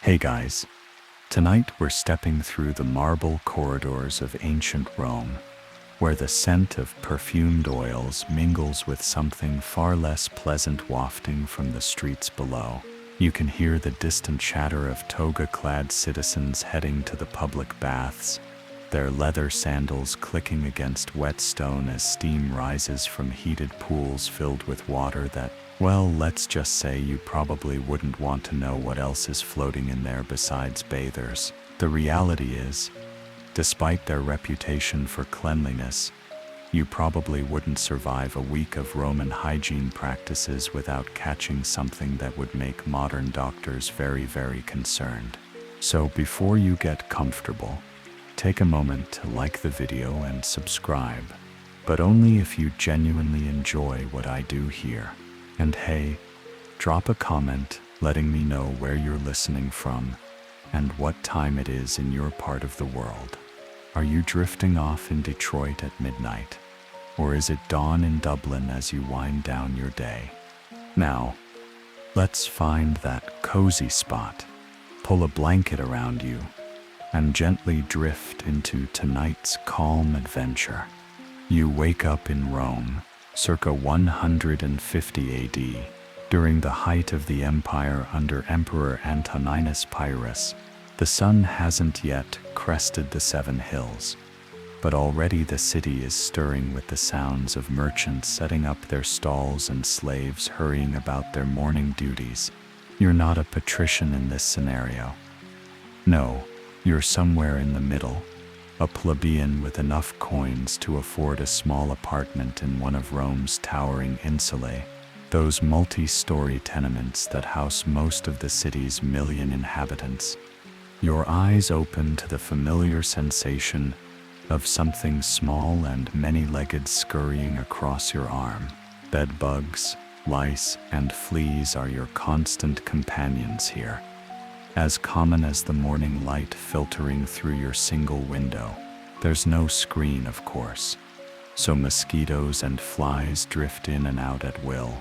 Hey guys, tonight we're stepping through the marble corridors of ancient Rome, where the scent of perfumed oils mingles with something far less pleasant wafting from the streets below. You can hear the distant chatter of toga-clad citizens heading to the public baths, their leather sandals clicking against wet stone as steam rises from heated pools filled with water that, well, let's just say you probably wouldn't want to know what else is floating in there besides bathers. The reality is, despite their reputation for cleanliness, you probably wouldn't survive a week of Roman hygiene practices without catching something that would make modern doctors very, very concerned. So before you get comfortable, take a moment to like the video and subscribe, but only if you genuinely enjoy what I do here. And hey, drop a comment letting me know where you're listening from and what time it is in your part of the world. Are you drifting off in Detroit at midnight? Or is it dawn in Dublin as you wind down your day? Now, let's find that cozy spot, pull a blanket around you, and gently drift into tonight's calm adventure. You wake up in Rome, circa 150 AD, during the height of the empire under Emperor Antoninus Pyrrhus. The sun hasn't yet crested the seven hills, but already the city is stirring with the sounds of merchants setting up their stalls and slaves hurrying about their morning duties. You're not a patrician in this scenario. No, you're somewhere in the middle, a plebeian with enough coins to afford a small apartment in one of Rome's towering insulae, those multi-story tenements that house most of the city's million inhabitants. Your eyes open to the familiar sensation of something small and many-legged scurrying across your arm. Bed bugs, lice, and fleas are your constant companions here, as common as the morning light filtering through your single window. There's no screen, of course, so mosquitoes and flies drift in and out at will,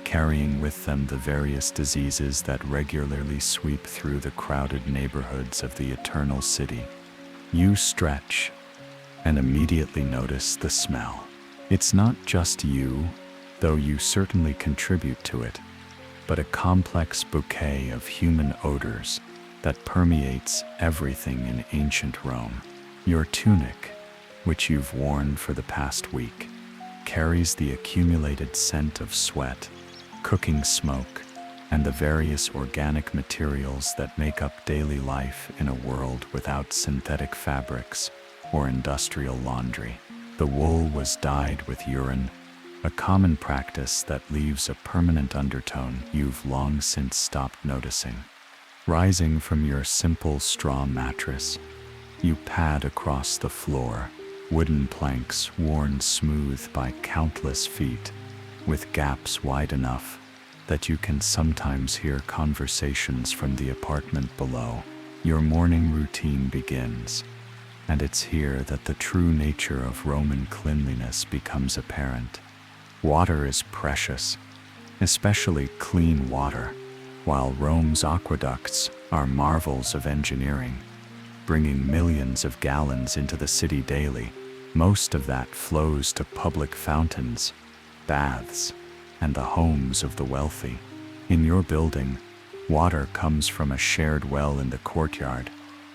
carrying with them the various diseases that regularly sweep through the crowded neighborhoods of the Eternal City. You stretch and immediately notice the smell. It's not just you, though you certainly contribute to it, but a complex bouquet of human odors that permeates everything in ancient Rome. Your tunic, which you've worn for the past week, carries the accumulated scent of sweat, cooking smoke, and the various organic materials that make up daily life in a world without synthetic fabrics or industrial laundry. The wool was dyed with urine, a common practice that leaves a permanent undertone you've long since stopped noticing. Rising from your simple straw mattress, you pad across the floor, wooden planks worn smooth by countless feet, with gaps wide enough that you can sometimes hear conversations from the apartment below. Your morning routine begins, and it's here that the true nature of Roman cleanliness becomes apparent. Water is precious, especially clean water, while Rome's aqueducts are marvels of engineering, bringing millions of gallons into the city daily. Most of that flows to public fountains, baths, and the homes of the wealthy. In your building, water comes from a shared well in the courtyard,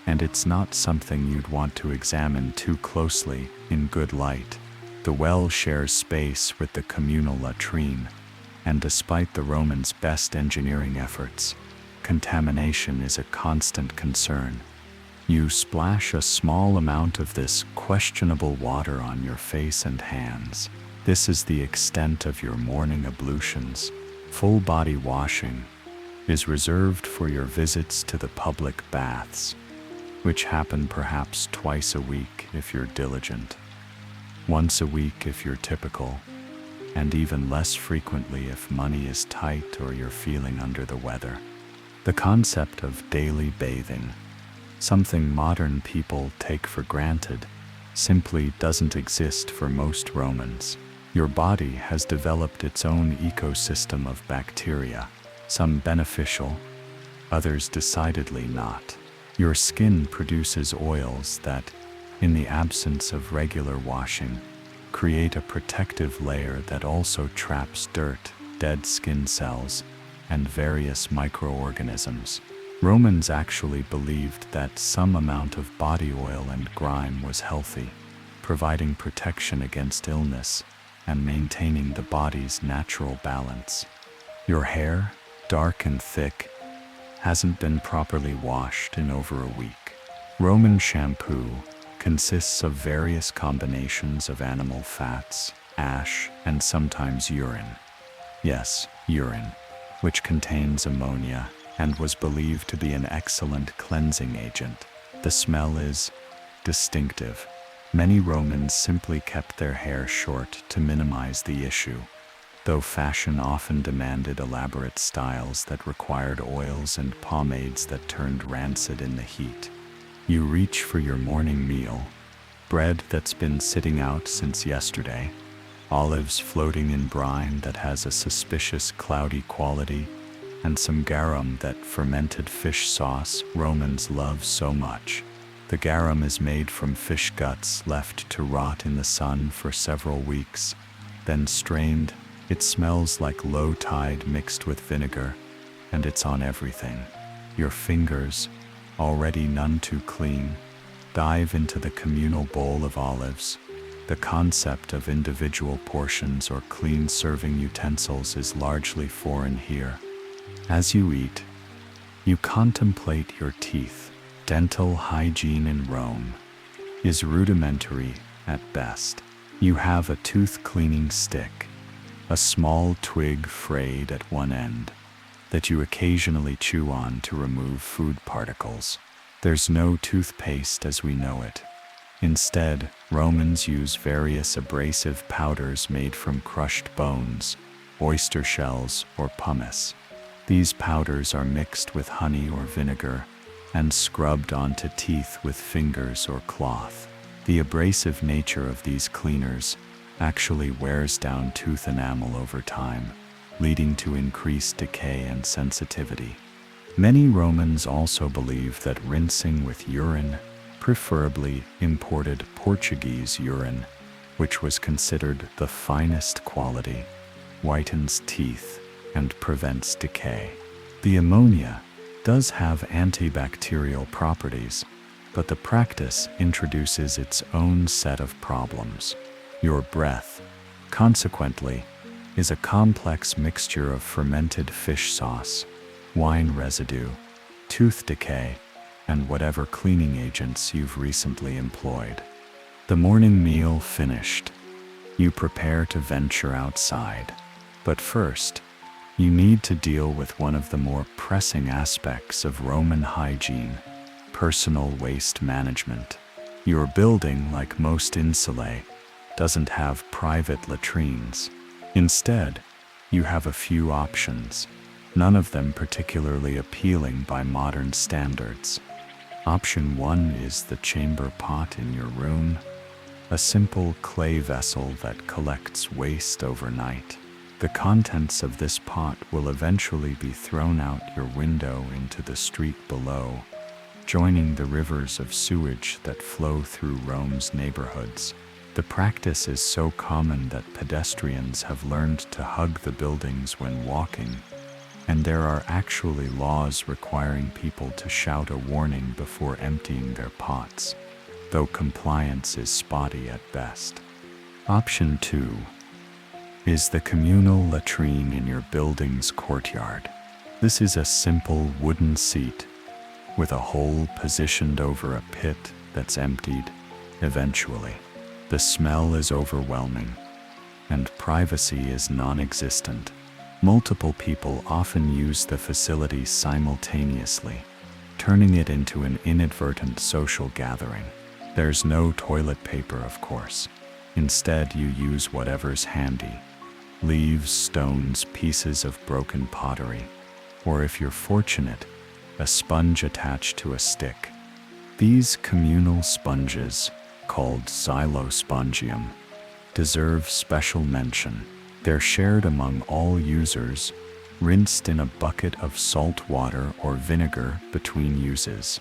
and it's not something you'd want to examine too closely in good light. The well shares space with the communal latrine, and despite the Romans' best engineering efforts, contamination is a constant concern. You splash a small amount of this questionable water on your face and hands. This is the extent of your morning ablutions. Full body washing is reserved for your visits to the public baths, which happen perhaps twice a week if you're diligent, once a week if you're typical, and even less frequently if money is tight or you're feeling under the weather. The concept of daily bathing, something modern people take for granted, simply doesn't exist for most Romans. Your body has developed its own ecosystem of bacteria, some beneficial, others decidedly not. Your skin produces oils that, in the absence of regular washing, create a protective layer that also traps dirt, dead skin cells, and various microorganisms. Romans actually believed that some amount of body oil and grime was healthy, providing protection against illness and maintaining the body's natural balance. Your hair, dark and thick, hasn't been properly washed in over a week. Roman shampoo consists of various combinations of animal fats, ash, and sometimes urine. Yes, urine, which contains ammonia and was believed to be an excellent cleansing agent. The smell is distinctive. Many Romans simply kept their hair short to minimize the issue, though fashion often demanded elaborate styles that required oils and pomades that turned rancid in the heat. You reach for your morning meal, bread that's been sitting out since yesterday, olives floating in brine that has a suspicious cloudy quality, and some garum, that fermented fish sauce Romans love so much. The garum is made from fish guts left to rot in the sun for several weeks, then strained. It smells like low tide mixed with vinegar, and it's on everything. Your fingers, already none too clean, dive into the communal bowl of olives. The concept of individual portions or clean serving utensils is largely foreign here. As you eat, you contemplate your teeth. Dental hygiene in Rome is rudimentary at best. You have a tooth cleaning stick, a small twig frayed at one end, that you occasionally chew on to remove food particles. There's no toothpaste as we know it. Instead, Romans use various abrasive powders made from crushed bones, oyster shells, or pumice. These powders are mixed with honey or vinegar and scrubbed onto teeth with fingers or cloth. The abrasive nature of these cleaners actually wears down tooth enamel over time, leading to increased decay and sensitivity. Many Romans also believe that rinsing with urine, preferably imported Portuguese urine, which was considered the finest quality, whitens teeth and prevents decay. The ammonia does have antibacterial properties, but the practice introduces its own set of problems. Your breath, consequently, is a complex mixture of fermented fish sauce, wine residue, tooth decay, and whatever cleaning agents you've recently employed. The morning meal finished, you prepare to venture outside. But first, you need to deal with one of the more pressing aspects of Roman hygiene: personal waste management. Your building, like most insulae, doesn't have private latrines. Instead, you have a few options, none of them particularly appealing by modern standards. Option 1 is the chamber pot in your room, a simple clay vessel that collects waste overnight. The contents of this pot will eventually be thrown out your window into the street below, joining the rivers of sewage that flow through Rome's neighborhoods. The practice is so common that pedestrians have learned to hug the buildings when walking, and there are actually laws requiring people to shout a warning before emptying their pots, though compliance is spotty at best. Option 2 is the communal latrine in your building's courtyard. This is a simple wooden seat with a hole positioned over a pit that's emptied eventually. The smell is overwhelming, and privacy is non-existent. Multiple people often use the facility simultaneously, turning it into an inadvertent social gathering. There's no toilet paper, of course. Instead, you use whatever's handy: leaves, stones, pieces of broken pottery, or if you're fortunate, a sponge attached to a stick. These communal sponges, called xylospongium, deserve special mention. They're shared among all users, rinsed in a bucket of salt water or vinegar between uses,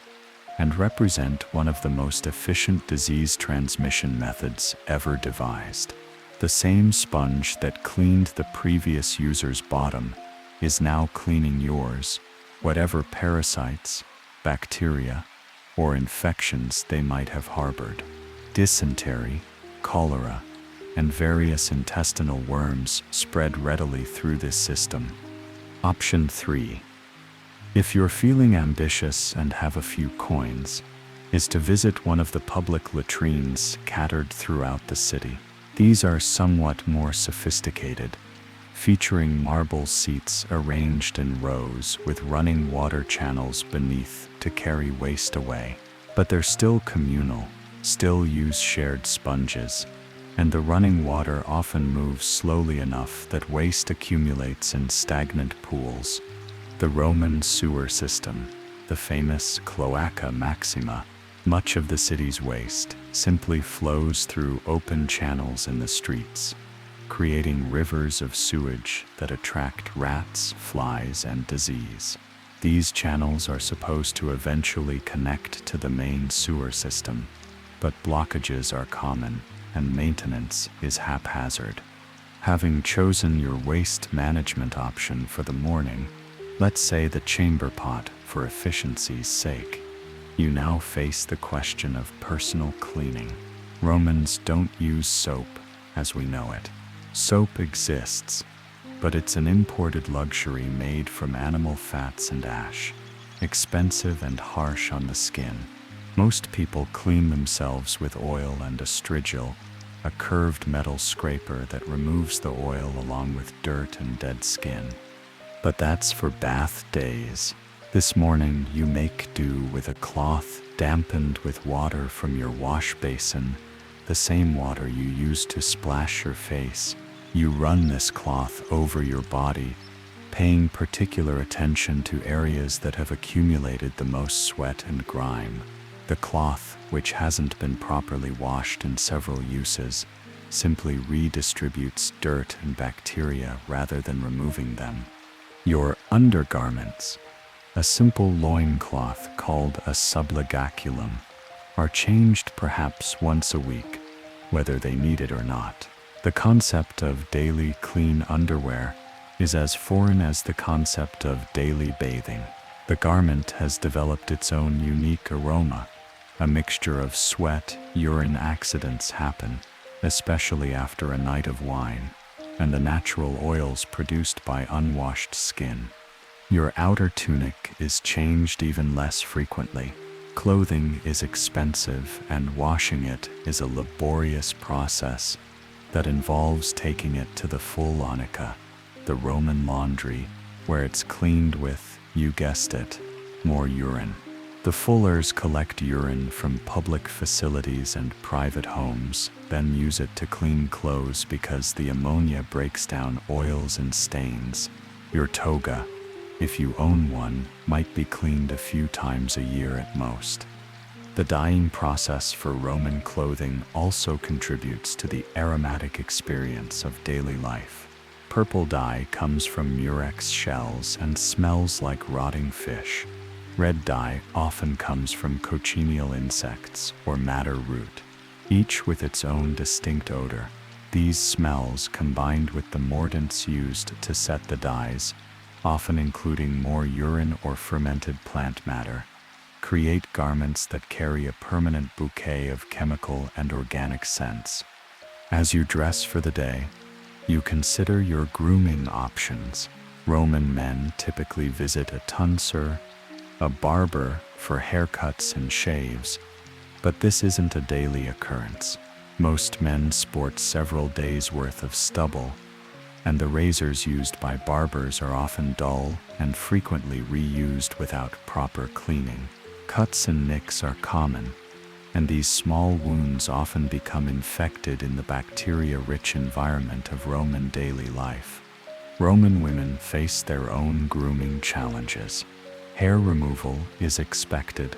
and represent one of the most efficient disease transmission methods ever devised. The same sponge that cleaned the previous user's bottom is now cleaning yours, whatever parasites, bacteria, or infections they might have harbored. Dysentery, cholera, and various intestinal worms spread readily through this system. Option 3. If you're feeling ambitious and have a few coins, is to visit one of the public latrines scattered throughout the city. These are somewhat more sophisticated, featuring marble seats arranged in rows with running water channels beneath to carry waste away. But they're still communal, still use shared sponges, and the running water often moves slowly enough that waste accumulates in stagnant pools. The Roman sewer system, the famous Cloaca Maxima, much of the city's waste simply flows through open channels in the streets, creating rivers of sewage that attract rats, flies, and disease. These channels are supposed to eventually connect to the main sewer system, but blockages are common and maintenance is haphazard. Having chosen your waste management option for the morning, let's say the chamber pot for efficiency's sake, you now face the question of personal cleaning. Romans don't use soap as we know it. Soap exists, but it's an imported luxury made from animal fats and ash, expensive and harsh on the skin. Most people clean themselves with oil and a strigil, a curved metal scraper that removes the oil along with dirt and dead skin. But that's for bath days. This morning you make do with a cloth dampened with water from your wash basin, the same water you use to splash your face. You run this cloth over your body, paying particular attention to areas that have accumulated the most sweat and grime. The cloth, which hasn't been properly washed in several uses, simply redistributes dirt and bacteria rather than removing them. Your undergarments, a simple loincloth called a sublegaculum, are changed perhaps once a week, whether they need it or not. The concept of daily clean underwear is as foreign as the concept of daily bathing. The garment has developed its own unique aroma. A mixture of sweat, urine accidents happen, especially after a night of wine, and the natural oils produced by unwashed skin. Your outer tunic is changed even less frequently. Clothing is expensive, and washing it is a laborious process that involves taking it to the Fullonica, the Roman laundry, where it's cleaned with, you guessed it, more urine. The fullers collect urine from public facilities and private homes, then use it to clean clothes because the ammonia breaks down oils and stains. Your toga, if you own one, might be cleaned a few times a year at most. The dyeing process for Roman clothing also contributes to the aromatic experience of daily life. Purple dye comes from murex shells and smells like rotting fish. Red dye often comes from cochineal insects or madder root, each with its own distinct odor. These smells, combined with the mordants used to set the dyes, often including more urine or fermented plant matter, create garments that carry a permanent bouquet of chemical and organic scents. As you dress for the day, you consider your grooming options. Roman men typically visit a tonsure, a barber for haircuts and shaves, but this isn't a daily occurrence. Most men sport several days' worth of stubble, and the razors used by barbers are often dull and frequently reused without proper cleaning. Cuts and nicks are common, and these small wounds often become infected in the bacteria-rich environment of Roman daily life. Roman women face their own grooming challenges. Hair removal is expected,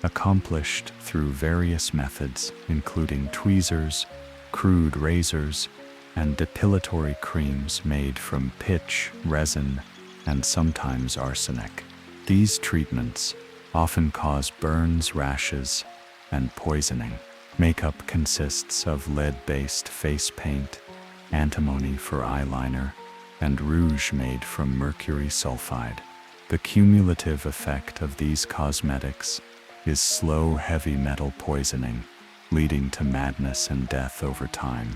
accomplished through various methods, including tweezers, crude razors, and depilatory creams made from pitch, resin, and sometimes arsenic. These treatments often cause burns, rashes, and poisoning. Makeup consists of lead-based face paint, antimony for eyeliner, and rouge made from mercury sulfide. The cumulative effect of these cosmetics is slow heavy metal poisoning, leading to madness and death over time.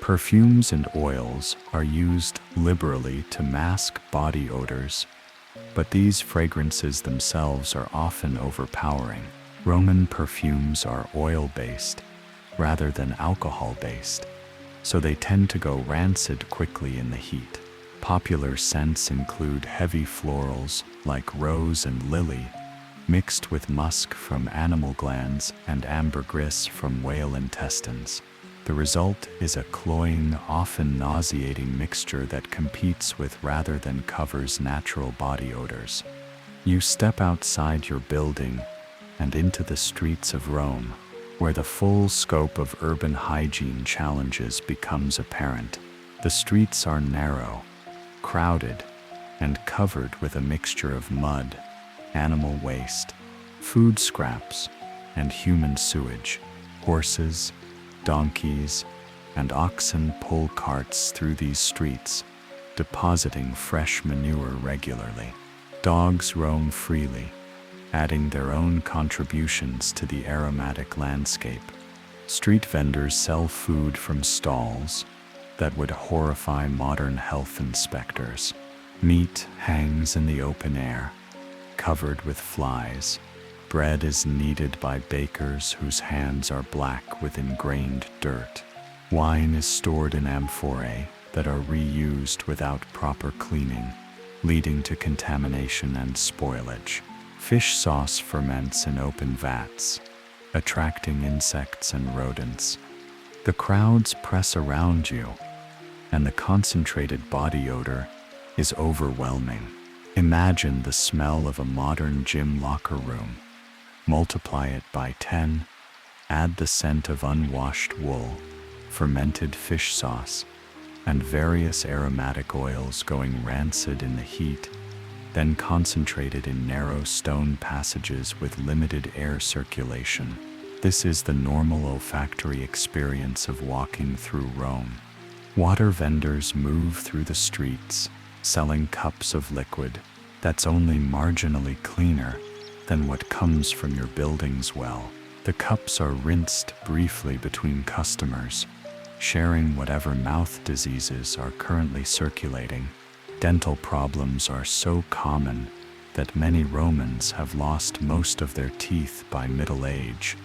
Perfumes and oils are used liberally to mask body odors, but these fragrances themselves are often overpowering. Roman perfumes are oil-based rather than alcohol-based, so they tend to go rancid quickly in the heat. Popular scents include heavy florals like rose and lily, mixed with musk from animal glands and ambergris from whale intestines. The result is a cloying, often nauseating mixture that competes with rather than covers natural body odors. You step outside your building and into the streets of Rome, where the full scope of urban hygiene challenges becomes apparent. The streets are narrow, crowded, and covered with a mixture of mud, animal waste, food scraps, and human sewage. Horses, donkeys, and oxen pull carts through these streets, depositing fresh manure regularly. Dogs roam freely, adding their own contributions to the aromatic landscape. Street vendors sell food from stalls that would horrify modern health inspectors. Meat hangs in the open air, covered with flies. Bread is kneaded by bakers whose hands are black with ingrained dirt. Wine is stored in amphorae that are reused without proper cleaning, leading to contamination and spoilage. Fish sauce ferments in open vats, attracting insects and rodents. The crowds press around you, and the concentrated body odor is overwhelming. Imagine the smell of a modern gym locker room. Multiply it by 10, add the scent of unwashed wool, fermented fish sauce, and various aromatic oils going rancid in the heat, then concentrated in narrow stone passages with limited air circulation. This is the normal olfactory experience of walking through Rome. Water vendors move through the streets, selling cups of liquid that's only marginally cleaner than what comes from your building's well. The cups are rinsed briefly between customers, sharing whatever mouth diseases are currently circulating. Dental problems are so common that many Romans have lost most of their teeth by middle age,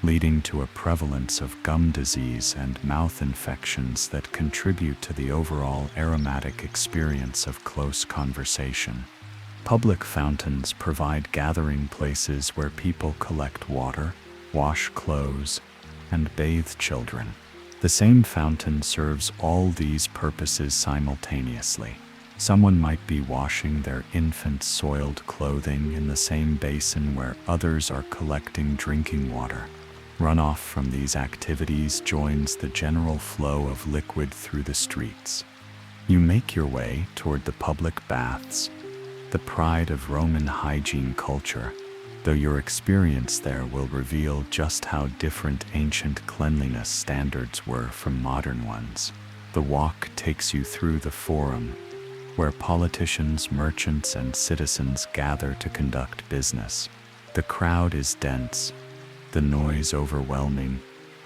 leading to a prevalence of gum disease and mouth infections that contribute to the overall aromatic experience of close conversation. Public fountains provide gathering places where people collect water, wash clothes, and bathe children. The same fountain serves all these purposes simultaneously. Someone might be washing their infant's soiled clothing in the same basin where others are collecting drinking water. Runoff from these activities joins the general flow of liquid through the streets. You make your way toward the public baths, the pride of Roman hygiene culture, though your experience there will reveal just how different ancient cleanliness standards were from modern ones. The walk takes you through the Forum, where politicians, merchants, and citizens gather to conduct business. The crowd is dense, the noise overwhelming,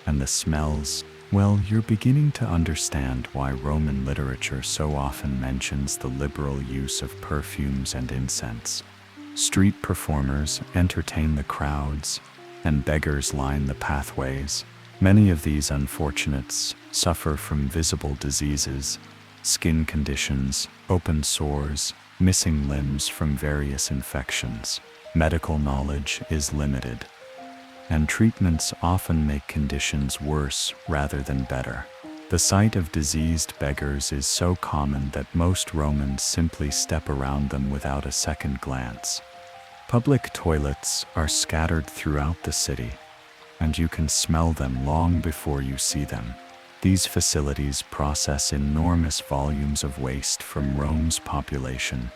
and the smells, well, you're beginning to understand why Roman literature so often mentions the liberal use of perfumes and incense. Street performers entertain the crowds, and beggars line the pathways. Many of these unfortunates suffer from visible diseases, skin conditions, open sores, missing limbs from various infections. Medical knowledge is limited, and treatments often make conditions worse rather than better. The sight of diseased beggars is so common that most Romans simply step around them without a second glance. Public toilets are scattered throughout the city, and you can smell them long before you see them. These facilities process enormous volumes of waste from Rome's population,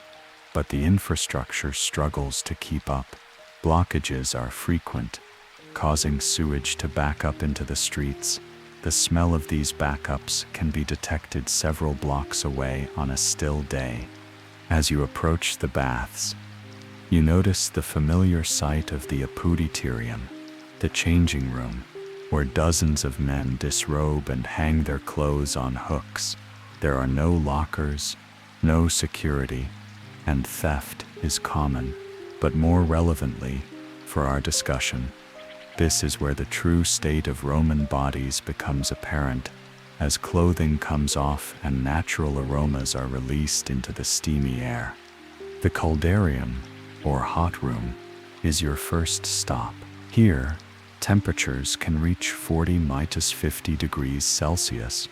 but the infrastructure struggles to keep up. Blockages are frequent, causing sewage to back up into the streets. The smell of these backups can be detected several blocks away on a still day. As you approach the baths, you notice the familiar sight of the apuditarium, the changing room, where dozens of men disrobe and hang their clothes on hooks. There are no lockers, no security, and theft is common. But more relevantly, for our discussion, this is where the true state of Roman bodies becomes apparent, as clothing comes off and natural aromas are released into the steamy air. The caldarium, or hot room, is your first stop. Here, temperatures can reach 40–50 degrees Celsius,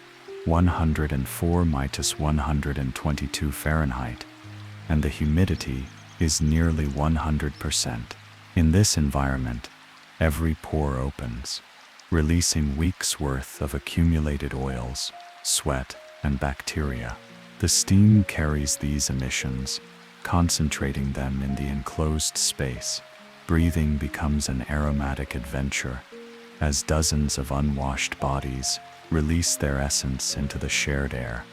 104–122 Fahrenheit, and the humidity is nearly 100%. In this environment, every pore opens, releasing weeks' worth of accumulated oils, sweat, and bacteria. The steam carries these emissions, concentrating them in the enclosed space. Breathing becomes an aromatic adventure, as dozens of unwashed bodies release their essence into the shared air.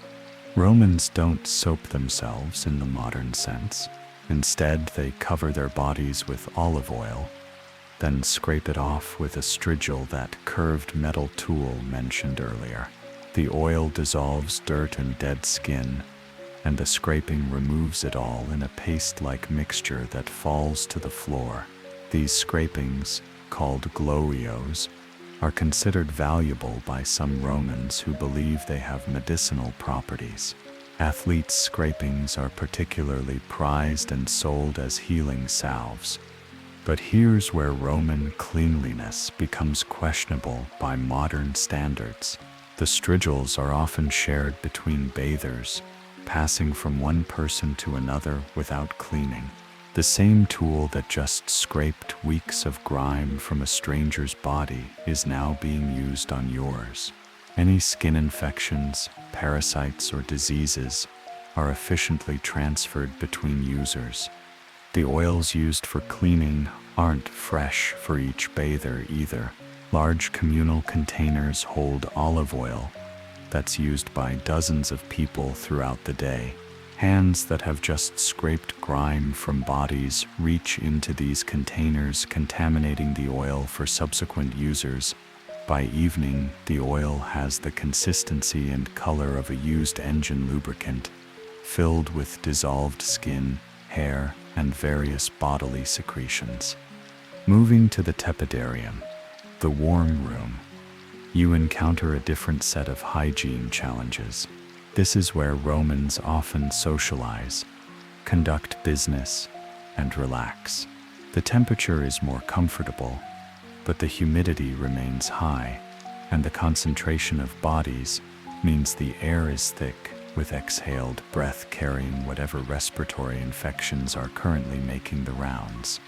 Romans don't soap themselves in the modern sense. Instead, they cover their bodies with olive oil, then scrape it off with a strigil, that curved metal tool mentioned earlier. The oil dissolves dirt and dead skin, and the scraping removes it all in a paste-like mixture that falls to the floor. These scrapings, called glorios, are considered valuable by some Romans who believe they have medicinal properties. Athletes' scrapings are particularly prized and sold as healing salves. But here's where Roman cleanliness becomes questionable by modern standards. The strigils are often shared between bathers, passing from one person to another without cleaning. The same tool that just scraped weeks of grime from a stranger's body is now being used on yours. Any skin infections, parasites, or diseases are efficiently transferred between users. The oils used for cleaning aren't fresh for each bather either. Large communal containers hold olive oil that's used by dozens of people throughout the day. Hands that have just scraped grime from bodies reach into these containers, contaminating the oil for subsequent users. By evening, the oil has the consistency and color of a used engine lubricant, filled with dissolved skin, hair, and various bodily secretions. Moving to the tepidarium, the warm room, you encounter a different set of hygiene challenges. This is where Romans often socialize, conduct business, and relax. The temperature is more comfortable, but the humidity remains high, and the concentration of bodies means the air is thick, with exhaled breath carrying whatever respiratory infections are currently making the rounds.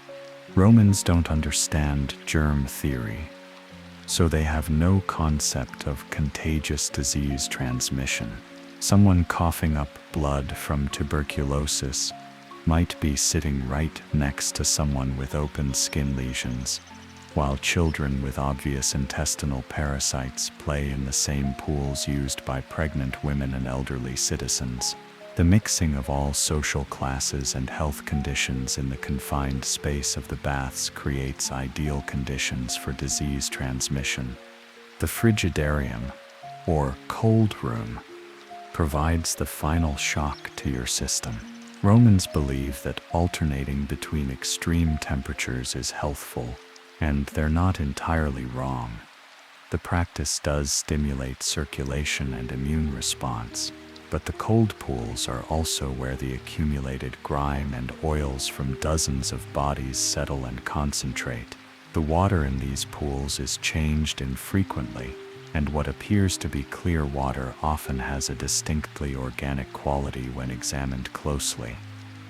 Romans don't understand germ theory, so they have no concept of contagious disease transmission. Someone coughing up blood from tuberculosis might be sitting right next to someone with open skin lesions, while children with obvious intestinal parasites play in the same pools used by pregnant women and elderly citizens. The mixing of all social classes and health conditions in the confined space of the baths creates ideal conditions for disease transmission. The frigidarium, or cold room, provides the final shock to your system. Romans believe that alternating between extreme temperatures is healthful, and they're not entirely wrong. The practice does stimulate circulation and immune response, but the cold pools are also where the accumulated grime and oils from dozens of bodies settle and concentrate. The water in these pools is changed infrequently, and what appears to be clear water often has a distinctly organic quality when examined closely.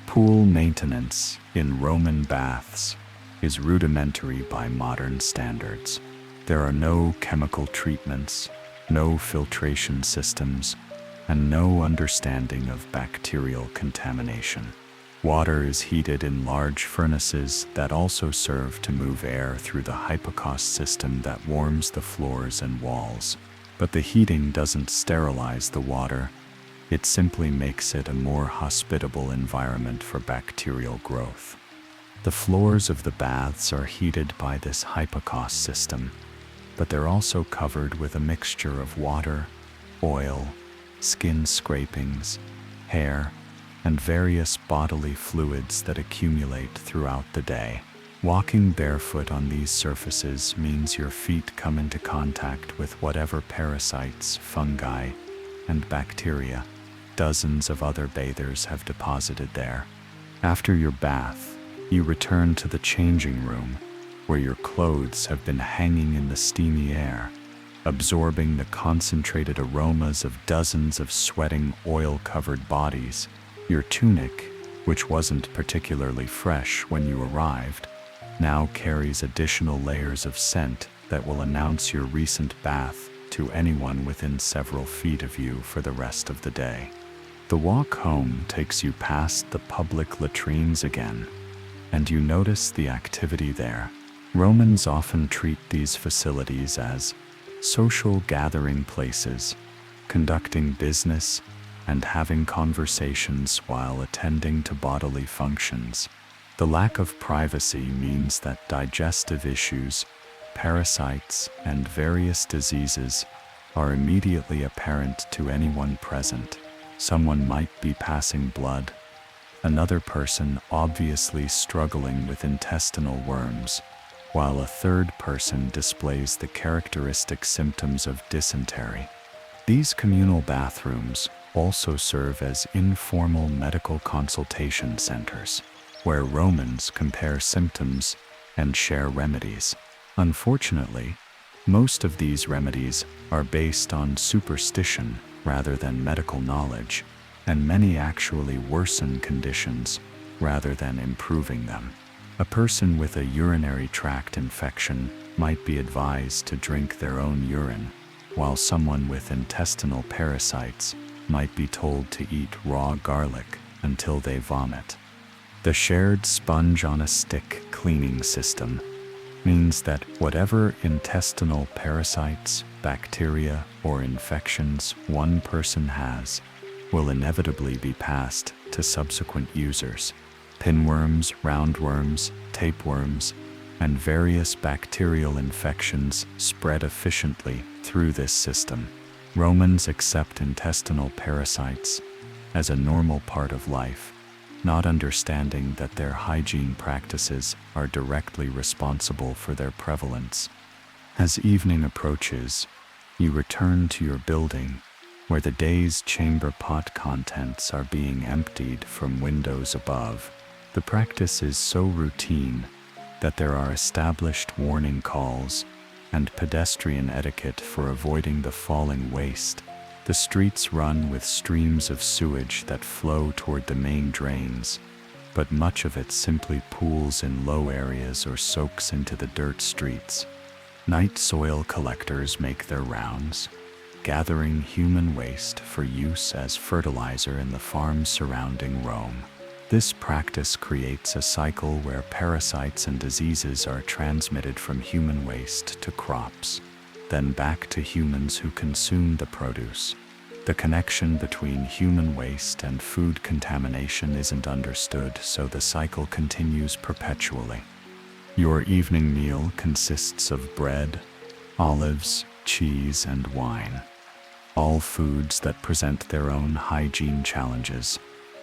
Pool maintenance in Roman baths is rudimentary by modern standards. There are no chemical treatments, no filtration systems, and no understanding of bacterial contamination. Water is heated in large furnaces that also serve to move air through the hypocaust system that warms the floors and walls. But the heating doesn't sterilize the water, it simply makes it a more hospitable environment for bacterial growth. The floors of the baths are heated by this hypocaust system, but they're also covered with a mixture of water, oil, skin scrapings, hair, and various bodily fluids that accumulate throughout the day. Walking barefoot on these surfaces means your feet come into contact with whatever parasites, fungi, and bacteria dozens of other bathers have deposited there. After your bath, you return to the changing room, where your clothes have been hanging in the steamy air, absorbing the concentrated aromas of dozens of sweating, oil-covered bodies. Your tunic, which wasn't particularly fresh when you arrived, now carries additional layers of scent that will announce your recent bath to anyone within several feet of you for the rest of the day. The walk home takes you past the public latrines again, and you notice the activity there. Romans often treat these facilities as social gathering places, conducting business and having conversations while attending to bodily functions. The lack of privacy means that digestive issues, parasites, and various diseases are immediately apparent to anyone present. Someone might be passing blood, another person obviously struggling with intestinal worms, while a third person displays the characteristic symptoms of dysentery. These communal bathrooms also serve as informal medical consultation centers, where Romans compare symptoms and share remedies. Unfortunately, most of these remedies are based on superstition rather than medical knowledge, and many actually worsen conditions rather than improving them. A person with a urinary tract infection might be advised to drink their own urine, while someone with intestinal parasites might be told to eat raw garlic until they vomit. The shared sponge-on-a-stick cleaning system means that whatever intestinal parasites, bacteria, or infections one person has will inevitably be passed to subsequent users. Pinworms, roundworms, tapeworms, and various bacterial infections spread efficiently through this system. Romans accept intestinal parasites as a normal part of life, not understanding that their hygiene practices are directly responsible for their prevalence. As evening approaches, you return to your building, where the day's chamber pot contents are being emptied from windows above. The practice is so routine that there are established warning calls and pedestrian etiquette for avoiding the falling waste. The streets run with streams of sewage that flow toward the main drains, but much of it simply pools in low areas or soaks into the dirt streets. Night soil collectors make their rounds, gathering human waste for use as fertilizer in the farms surrounding Rome. This practice creates a cycle where parasites and diseases are transmitted from human waste to crops, then back to humans who consume the produce. The connection between human waste and food contamination isn't understood, so the cycle continues perpetually. Your evening meal consists of bread, olives, cheese, and wine, all foods that present their own hygiene challenges.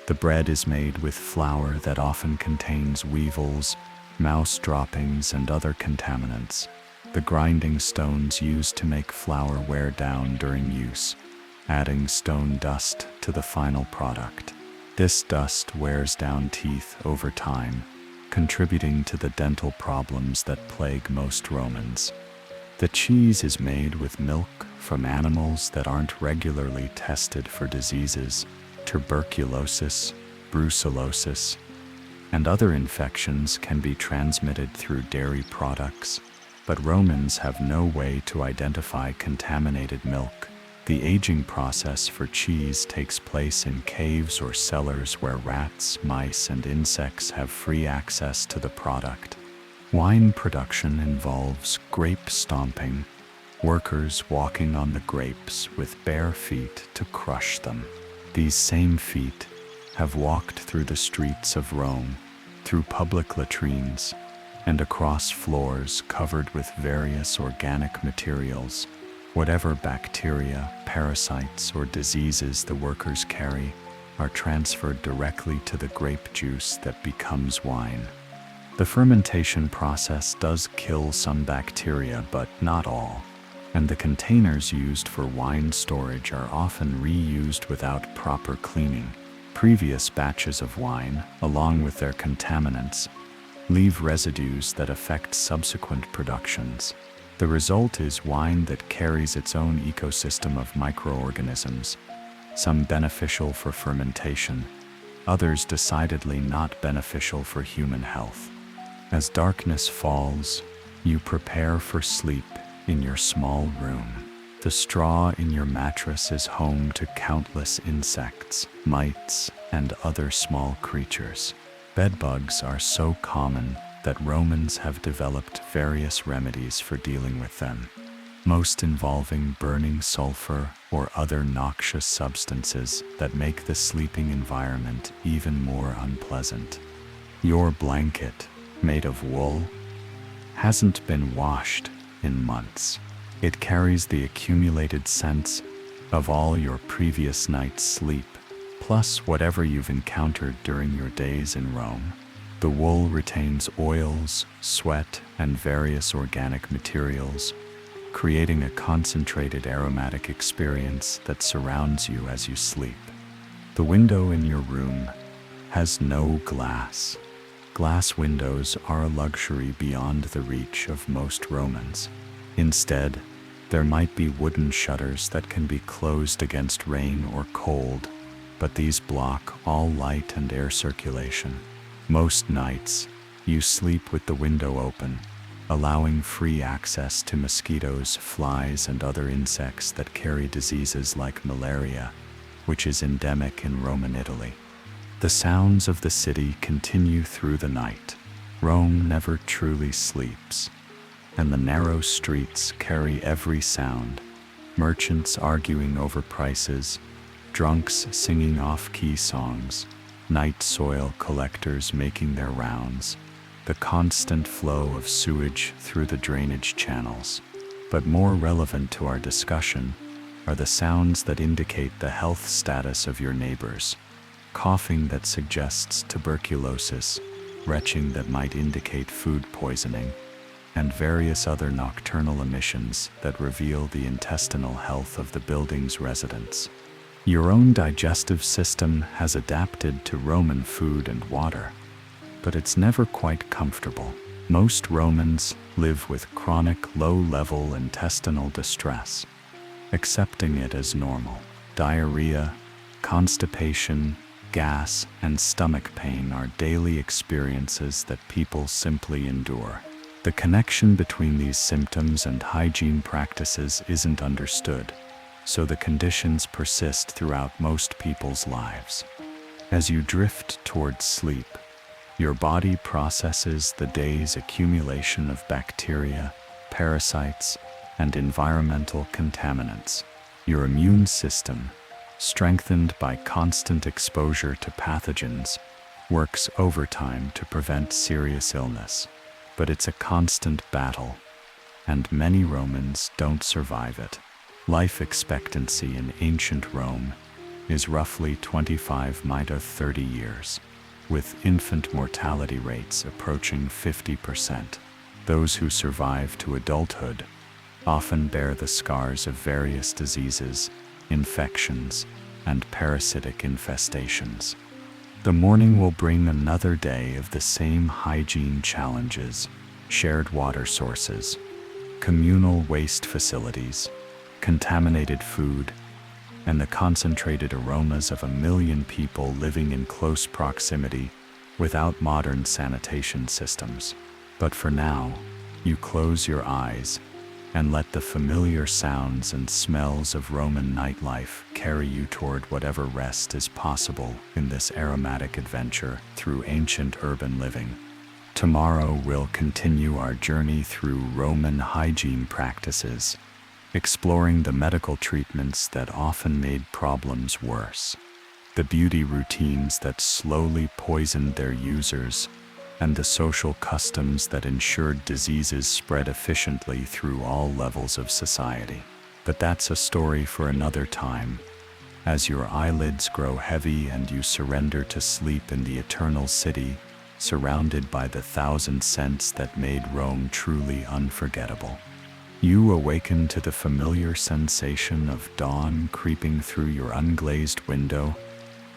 The bread is made with flour that often contains weevils, mouse droppings, and other contaminants. The grinding stones used to make flour wear down during use, adding stone dust to the final product. This dust wears down teeth over time, contributing to the dental problems that plague most Romans. The cheese is made with milk from animals that aren't regularly tested for diseases. Tuberculosis, brucellosis, and other infections can be transmitted through dairy products, but Romans have no way to identify contaminated milk, The aging process for cheese takes place in caves or cellars where rats, mice, and insects have free access to the product. Wine production involves grape stomping, workers walking on the grapes with bare feet to crush them. These same feet have walked through the streets of Rome, through public latrines, and across floors covered with various organic materials. Whatever bacteria, parasites, or diseases the workers carry are transferred directly to the grape juice that becomes wine. The fermentation process does kill some bacteria, but not all, and the containers used for wine storage are often reused without proper cleaning. Previous batches of wine, along with their contaminants, leave residues that affect subsequent productions. The result is wine that carries its own ecosystem of microorganisms, some beneficial for fermentation, others decidedly not beneficial for human health. As darkness falls, you prepare for sleep in your small room. The straw in your mattress is home to countless insects, mites, and other small creatures. Bedbugs are so common that Romans have developed various remedies for dealing with them, most involving burning sulfur or other noxious substances that make the sleeping environment even more unpleasant. Your blanket, made of wool, hasn't been washed in months. It carries the accumulated scents of all your previous night's sleep, plus whatever you've encountered during your days in Rome. The wool retains oils, sweat, and various organic materials, creating a concentrated aromatic experience that surrounds you as you sleep. The window in your room has no glass. Glass windows are a luxury beyond the reach of most Romans. Instead, there might be wooden shutters that can be closed against rain or cold, but these block all light and air circulation. Most nights, you sleep with the window open, allowing free access to mosquitoes, flies, and other insects that carry diseases like malaria, which is endemic in Roman Italy. The sounds of the city continue through the night. Rome never truly sleeps, and the narrow streets carry every sound: merchants arguing over prices, drunks singing off-key songs, night soil collectors making their rounds, the constant flow of sewage through the drainage channels. But more relevant to our discussion are the sounds that indicate the health status of your neighbors: coughing that suggests tuberculosis, retching that might indicate food poisoning, and various other nocturnal emissions that reveal the intestinal health of the building's residents. Your own digestive system has adapted to Roman food and water, but it's never quite comfortable. Most Romans live with chronic low-level intestinal distress, accepting it as normal. Diarrhea, constipation, gas, and stomach pain are daily experiences that people simply endure. The connection between these symptoms and hygiene practices isn't understood, so the conditions persist throughout most people's lives. As you drift towards sleep, your body processes the day's accumulation of bacteria, parasites, and environmental contaminants. Your immune system, strengthened by constant exposure to pathogens, works overtime to prevent serious illness. But it's a constant battle, and many Romans don't survive it. Life expectancy in ancient Rome is roughly 25 to 30 years, with infant mortality rates approaching 50%. Those who survive to adulthood often bear the scars of various diseases, infections, and parasitic infestations. The morning will bring another day of the same hygiene challenges: shared water sources, communal waste facilities, contaminated food, and the concentrated aromas of 1 million people living in close proximity without modern sanitation systems. But for now, you close your eyes and let the familiar sounds and smells of Roman nightlife carry you toward whatever rest is possible in this aromatic adventure through ancient urban living. Tomorrow we'll continue our journey through Roman hygiene practices, exploring the medical treatments that often made problems worse, the beauty routines that slowly poisoned their users, and the social customs that ensured diseases spread efficiently through all levels of society. But that's a story for another time. As your eyelids grow heavy and you surrender to sleep in the eternal city, surrounded by the thousand scents that made Rome truly unforgettable, you awaken to the familiar sensation of dawn creeping through your unglazed window,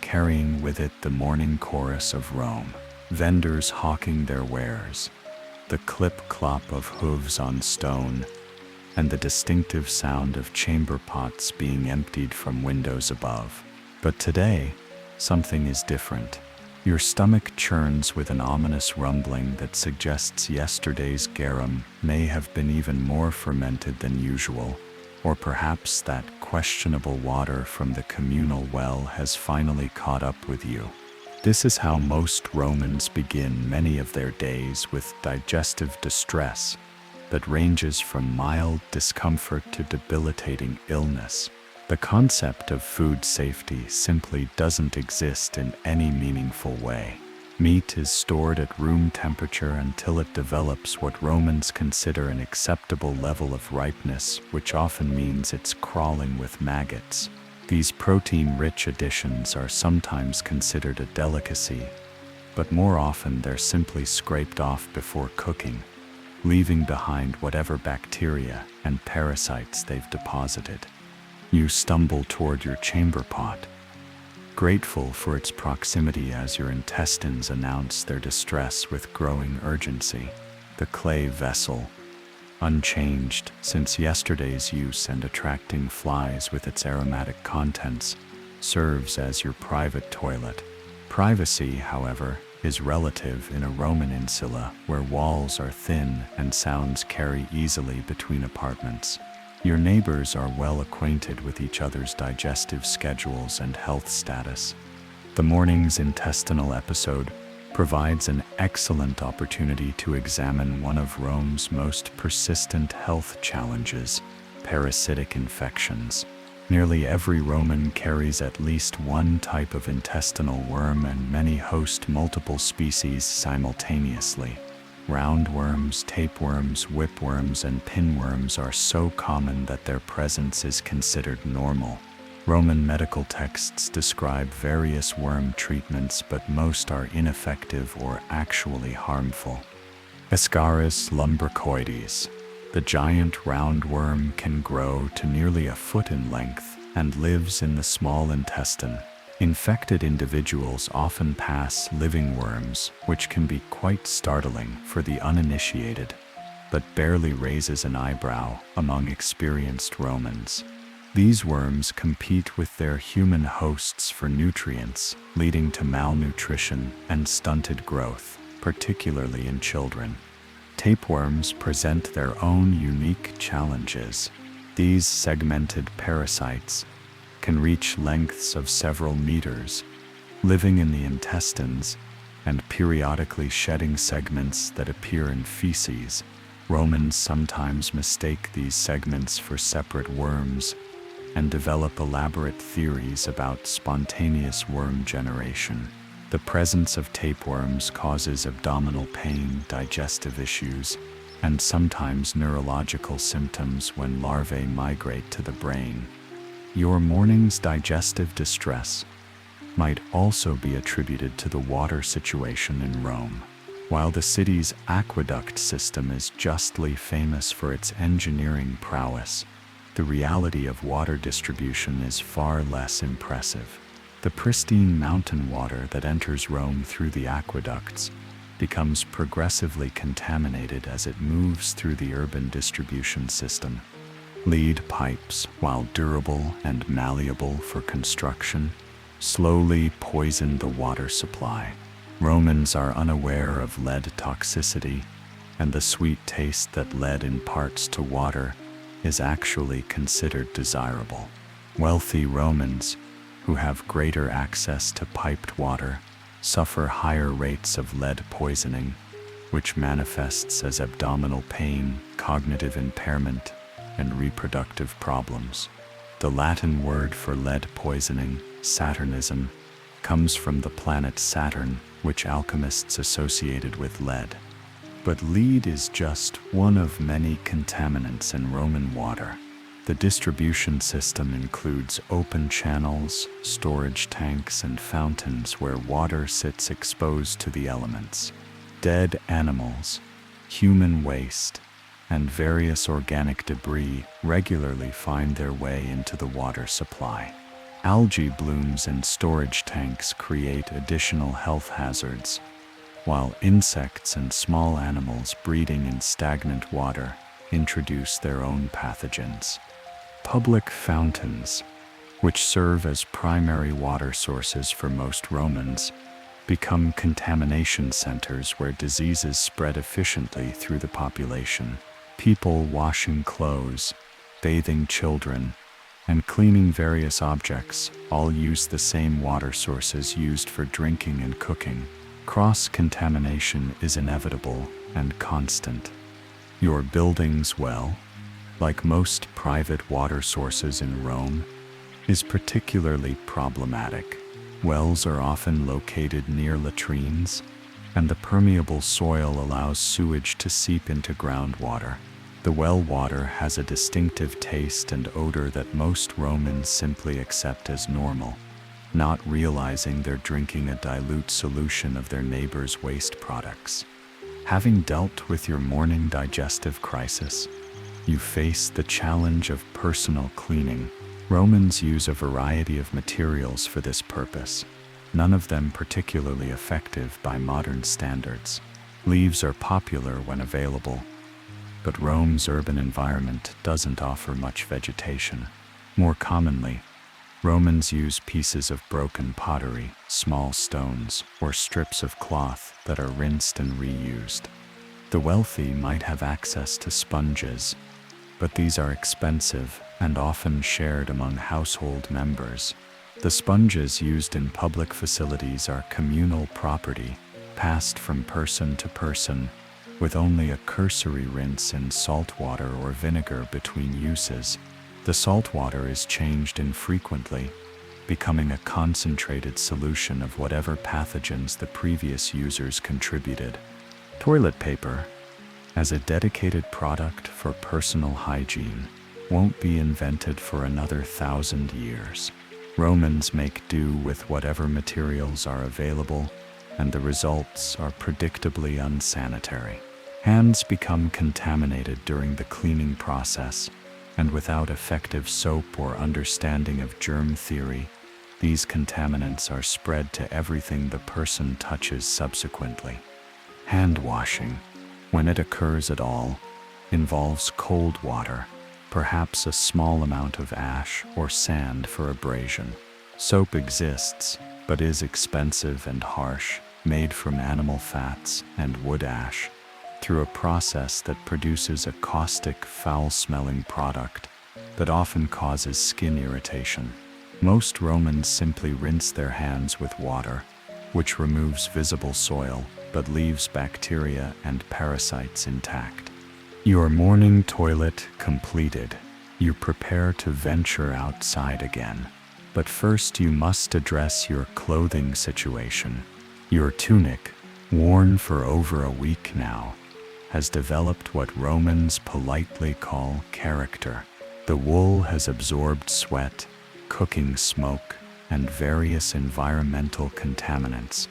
carrying with it the morning chorus of Rome. Vendors hawking their wares, the clip-clop of hooves on stone, and the distinctive sound of chamber pots being emptied from windows above. But today, something is different. Your stomach churns with an ominous rumbling that suggests yesterday's garum may have been even more fermented than usual, or perhaps that questionable water from the communal well has finally caught up with you. This is how most Romans begin many of their days, with digestive distress that ranges from mild discomfort to debilitating illness. The concept of food safety simply doesn't exist in any meaningful way. Meat is stored at room temperature until it develops what Romans consider an acceptable level of ripeness, which often means it's crawling with maggots. These protein-rich additions are sometimes considered a delicacy, but more often they're simply scraped off before cooking, leaving behind whatever bacteria and parasites they've deposited. You stumble toward your chamber pot, grateful for its proximity as your intestines announce their distress with growing urgency. The clay vessel, unchanged since yesterday's use and attracting flies with its aromatic contents, serves as your private toilet. Privacy, however, is relative in a Roman insula where walls are thin and sounds carry easily between apartments. Your neighbors are well acquainted with each other's digestive schedules and health status. The morning's intestinal episode provides an excellent opportunity to examine one of Rome's most persistent health challenges, parasitic infections. Nearly every Roman carries at least one type of intestinal worm, and many host multiple species simultaneously. Roundworms, tapeworms, whipworms, and pinworms are so common that their presence is considered normal. Roman medical texts describe various worm treatments, but most are ineffective or actually harmful. Ascaris lumbricoides. The giant roundworm can grow to nearly a foot in length and lives in the small intestine. Infected individuals often pass living worms, which can be quite startling for the uninitiated, but barely raises an eyebrow among experienced Romans. These worms compete with their human hosts for nutrients, leading to malnutrition and stunted growth, particularly in children. Tapeworms present their own unique challenges. These segmented parasites can reach lengths of several meters, living in the intestines and periodically shedding segments that appear in feces. Romans sometimes mistake these segments for separate worms and develop elaborate theories about spontaneous worm generation. The presence of tapeworms causes abdominal pain, digestive issues, and sometimes neurological symptoms when larvae migrate to the brain. Your morning's digestive distress might also be attributed to the water situation in Rome. While the city's aqueduct system is justly famous for its engineering prowess, the reality of water distribution is far less impressive. The pristine mountain water that enters Rome through the aqueducts becomes progressively contaminated as it moves through the urban distribution system. Lead pipes, while durable and malleable for construction, slowly poison the water supply. Romans are unaware of lead toxicity, and the sweet taste that lead imparts to water is actually considered desirable. Wealthy Romans, who have greater access to piped water, suffer higher rates of lead poisoning, which manifests as abdominal pain, cognitive impairment, and reproductive problems. The Latin word for lead poisoning, Saturnism, comes from the planet Saturn, which alchemists associated with lead. But lead is just one of many contaminants in Roman water. The distribution system includes open channels, storage tanks, and fountains where water sits exposed to the elements. Dead animals, human waste, and various organic debris regularly find their way into the water supply. Algae blooms in storage tanks create additional health hazards, while insects and small animals breeding in stagnant water introduce their own pathogens. Public fountains, which serve as primary water sources for most Romans, become contamination centers where diseases spread efficiently through the population. People washing clothes, bathing children, and cleaning various objects all use the same water sources used for drinking and cooking. Cross-contamination is inevitable and constant. Your building's well, like most private water sources in Rome, is particularly problematic. Wells are often located near latrines, and the permeable soil allows sewage to seep into groundwater. The well water has a distinctive taste and odor that most Romans simply accept as normal, not realizing they're drinking a dilute solution of their neighbor's waste products. Having dealt with your morning digestive crisis, you face the challenge of personal cleaning. Romans use a variety of materials for this purpose, none of them particularly effective by modern standards. Leaves are popular when available, but Rome's urban environment doesn't offer much vegetation. More commonly, Romans use pieces of broken pottery, small stones, or strips of cloth that are rinsed and reused. The wealthy might have access to sponges, but these are expensive and often shared among household members. The sponges used in public facilities are communal property, passed from person to person, with only a cursory rinse in salt water or vinegar between uses. The salt water is changed infrequently, becoming a concentrated solution of whatever pathogens the previous users contributed. Toilet paper, as a dedicated product for personal hygiene, won't be invented for another 1,000 years. Romans make do with whatever materials are available, and the results are predictably unsanitary. Hands become contaminated during the cleaning process, and without effective soap or understanding of germ theory, these contaminants are spread to everything the person touches subsequently. Hand washing, when it occurs at all, involves cold water, perhaps a small amount of ash or sand for abrasion. Soap exists, but is expensive and harsh, made from animal fats and wood ash, through a process that produces a caustic, foul-smelling product that often causes skin irritation. Most Romans simply rinse their hands with water, which removes visible soil but leaves bacteria and parasites intact. Your morning toilet completed, you prepare to venture outside again. But first you must address your clothing situation. Your tunic, worn for over a week now, has developed what Romans politely call character. The wool has absorbed sweat, cooking smoke, and various environmental contaminants,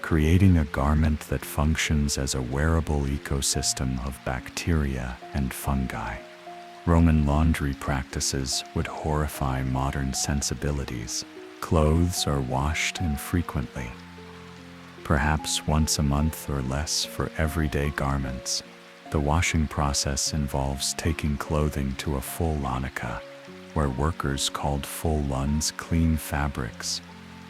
creating a garment that functions as a wearable ecosystem of bacteria and fungi. Roman laundry practices would horrify modern sensibilities. Clothes are washed infrequently, perhaps once a month or less for everyday garments. The washing process involves taking clothing to a full launica, where workers called full luns clean fabrics,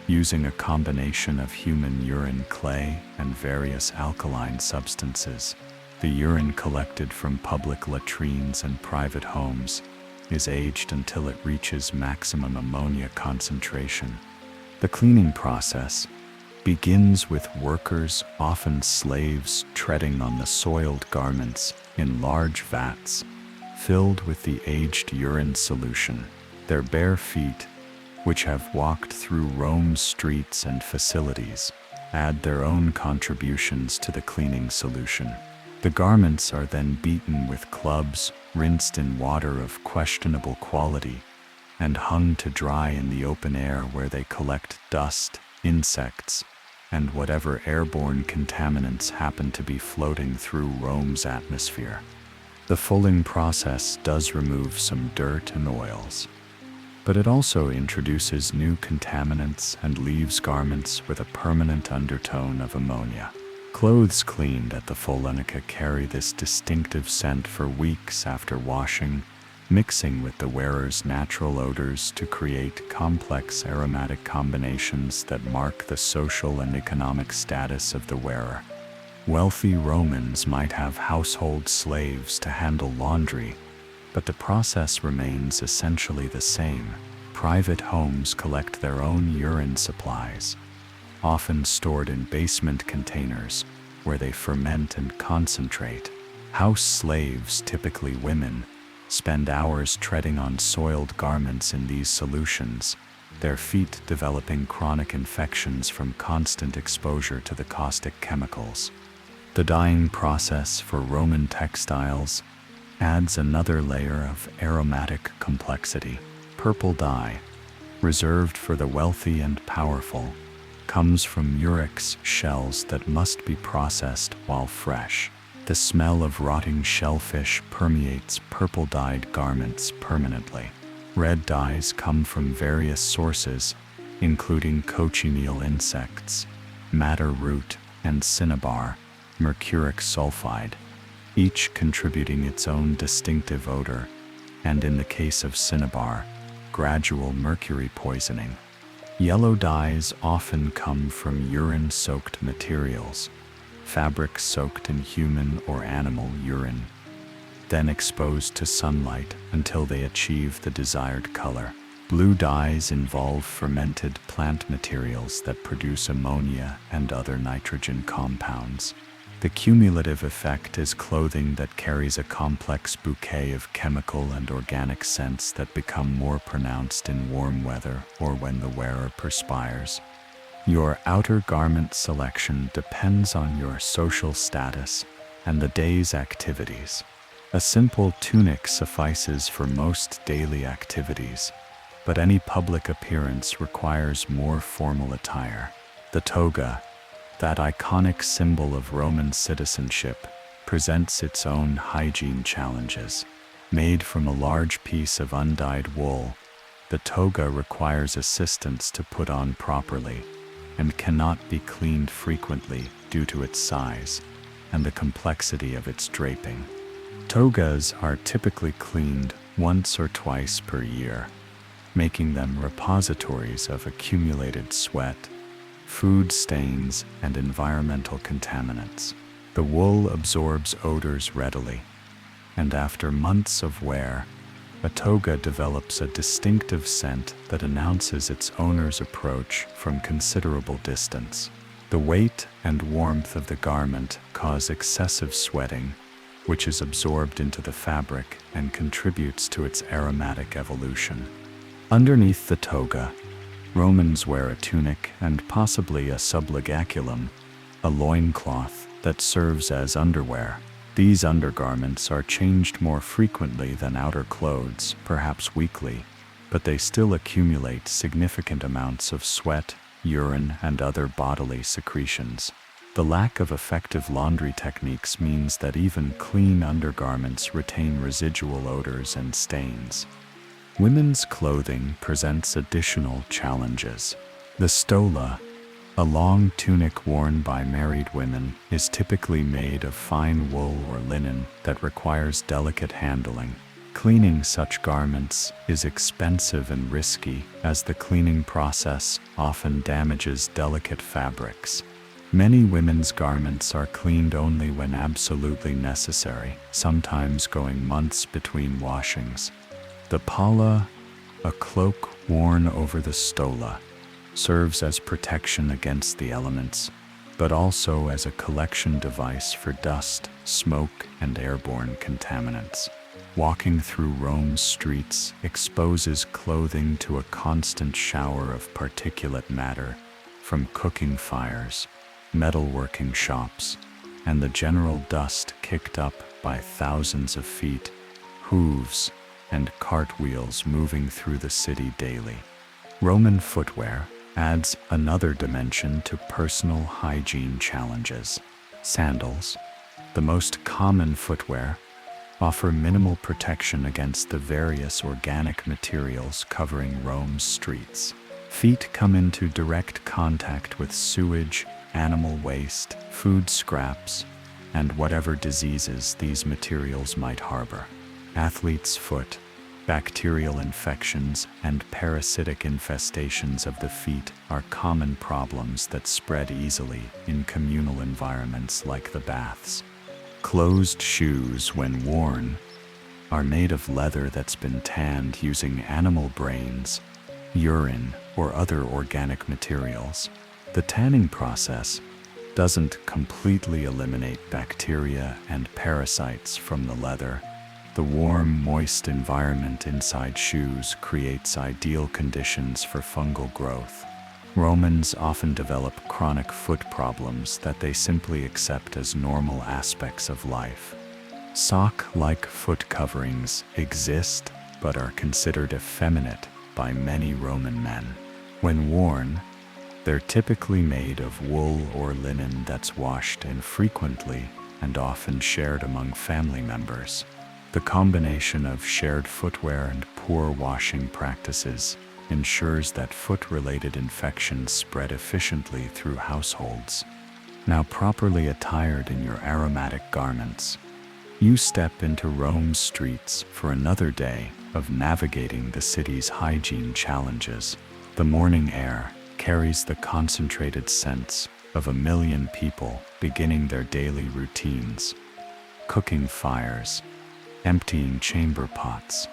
using a combination of human urine, clay, and various alkaline substances. The urine collected from public latrines and private homes is aged until it reaches maximum ammonia concentration. The cleaning process begins with workers, often slaves, treading on the soiled garments in large vats filled with the aged urine solution. Their bare feet, which have walked through Rome's streets and facilities, add their own contributions to the cleaning solution. The garments are then beaten with clubs, rinsed in water of questionable quality, and hung to dry in the open air where they collect dust, insects, and whatever airborne contaminants happen to be floating through Rome's atmosphere. The fulling process does remove some dirt and oils, but it also introduces new contaminants and leaves garments with a permanent undertone of ammonia. Clothes cleaned at the Follenica carry this distinctive scent for weeks after washing, mixing with the wearer's natural odors to create complex aromatic combinations that mark the social and economic status of the wearer. Wealthy Romans might have household slaves to handle laundry, but the process remains essentially the same. Private homes collect their own urine supplies, often stored in basement containers where they ferment and concentrate. House slaves, typically women, spend hours treading on soiled garments in these solutions, their feet developing chronic infections from constant exposure to the caustic chemicals. The dyeing process for Roman textiles adds another layer of aromatic complexity. Purple dye, reserved for the wealthy and powerful, comes from murex shells that must be processed while fresh. The smell of rotting shellfish permeates purple-dyed garments permanently. Red dyes come from various sources, including cochineal insects, madder root, and cinnabar, mercuric sulfide, each contributing its own distinctive odor, and in the case of cinnabar, gradual mercury poisoning. Yellow dyes often come from urine-soaked materials, fabrics soaked in human or animal urine, then exposed to sunlight until they achieve the desired color. Blue dyes involve fermented plant materials that produce ammonia and other nitrogen compounds. The cumulative effect is clothing that carries a complex bouquet of chemical and organic scents that become more pronounced in warm weather or when the wearer perspires. Your outer garment selection depends on your social status and the day's activities. A simple tunic suffices for most daily activities, but any public appearance requires more formal attire. The toga, that iconic symbol of Roman citizenship, presents its own hygiene challenges. Made from a large piece of undyed wool, the toga requires assistance to put on properly and cannot be cleaned frequently due to its size and the complexity of its draping. Togas are typically cleaned once or twice per year, making them repositories of accumulated sweat, food stains, and environmental contaminants. The wool absorbs odors readily, and after months of wear, a toga develops a distinctive scent that announces its owner's approach from considerable distance. The weight and warmth of the garment cause excessive sweating, which is absorbed into the fabric and contributes to its aromatic evolution. Underneath the toga, Romans wear a tunic and possibly a sublegaculum, a loincloth that serves as underwear. These undergarments are changed more frequently than outer clothes, perhaps weekly, but they still accumulate significant amounts of sweat, urine, and other bodily secretions. The lack of effective laundry techniques means that even clean undergarments retain residual odors and stains. Women's clothing presents additional challenges. The stola, a long tunic worn by married women, is typically made of fine wool or linen that requires delicate handling. Cleaning such garments is expensive and risky, as the cleaning process often damages delicate fabrics. Many women's garments are cleaned only when absolutely necessary, sometimes going months between washings. The palla, a cloak worn over the stola, serves as protection against the elements, but also as a collection device for dust, smoke, and airborne contaminants. Walking through Rome's streets exposes clothing to a constant shower of particulate matter from cooking fires, metalworking shops, and the general dust kicked up by thousands of feet, hooves, and cartwheels moving through the city daily. Roman footwear adds another dimension to personal hygiene challenges. Sandals, the most common footwear, offer minimal protection against the various organic materials covering Rome's streets. Feet come into direct contact with sewage, animal waste, food scraps, and whatever diseases these materials might harbor. Athlete's foot, bacterial infections, and parasitic infestations of the feet are common problems that spread easily in communal environments like the baths. Closed shoes, when worn, are made of leather that's been tanned using animal brains, urine, or other organic materials. The tanning process doesn't completely eliminate bacteria and parasites from the leather. The warm, moist environment inside shoes creates ideal conditions for fungal growth. Romans often develop chronic foot problems that they simply accept as normal aspects of life. Sock-like foot coverings exist but are considered effeminate by many Roman men. When worn, they're typically made of wool or linen that's washed infrequently and often shared among family members. The combination of shared footwear and poor washing practices ensures that foot-related infections spread efficiently through households. Now properly attired in your aromatic garments, you step into Rome's streets for another day of navigating the city's hygiene challenges. The morning air carries the concentrated scents of 1 million people beginning their daily routines. Cooking fires, emptying chamber pots,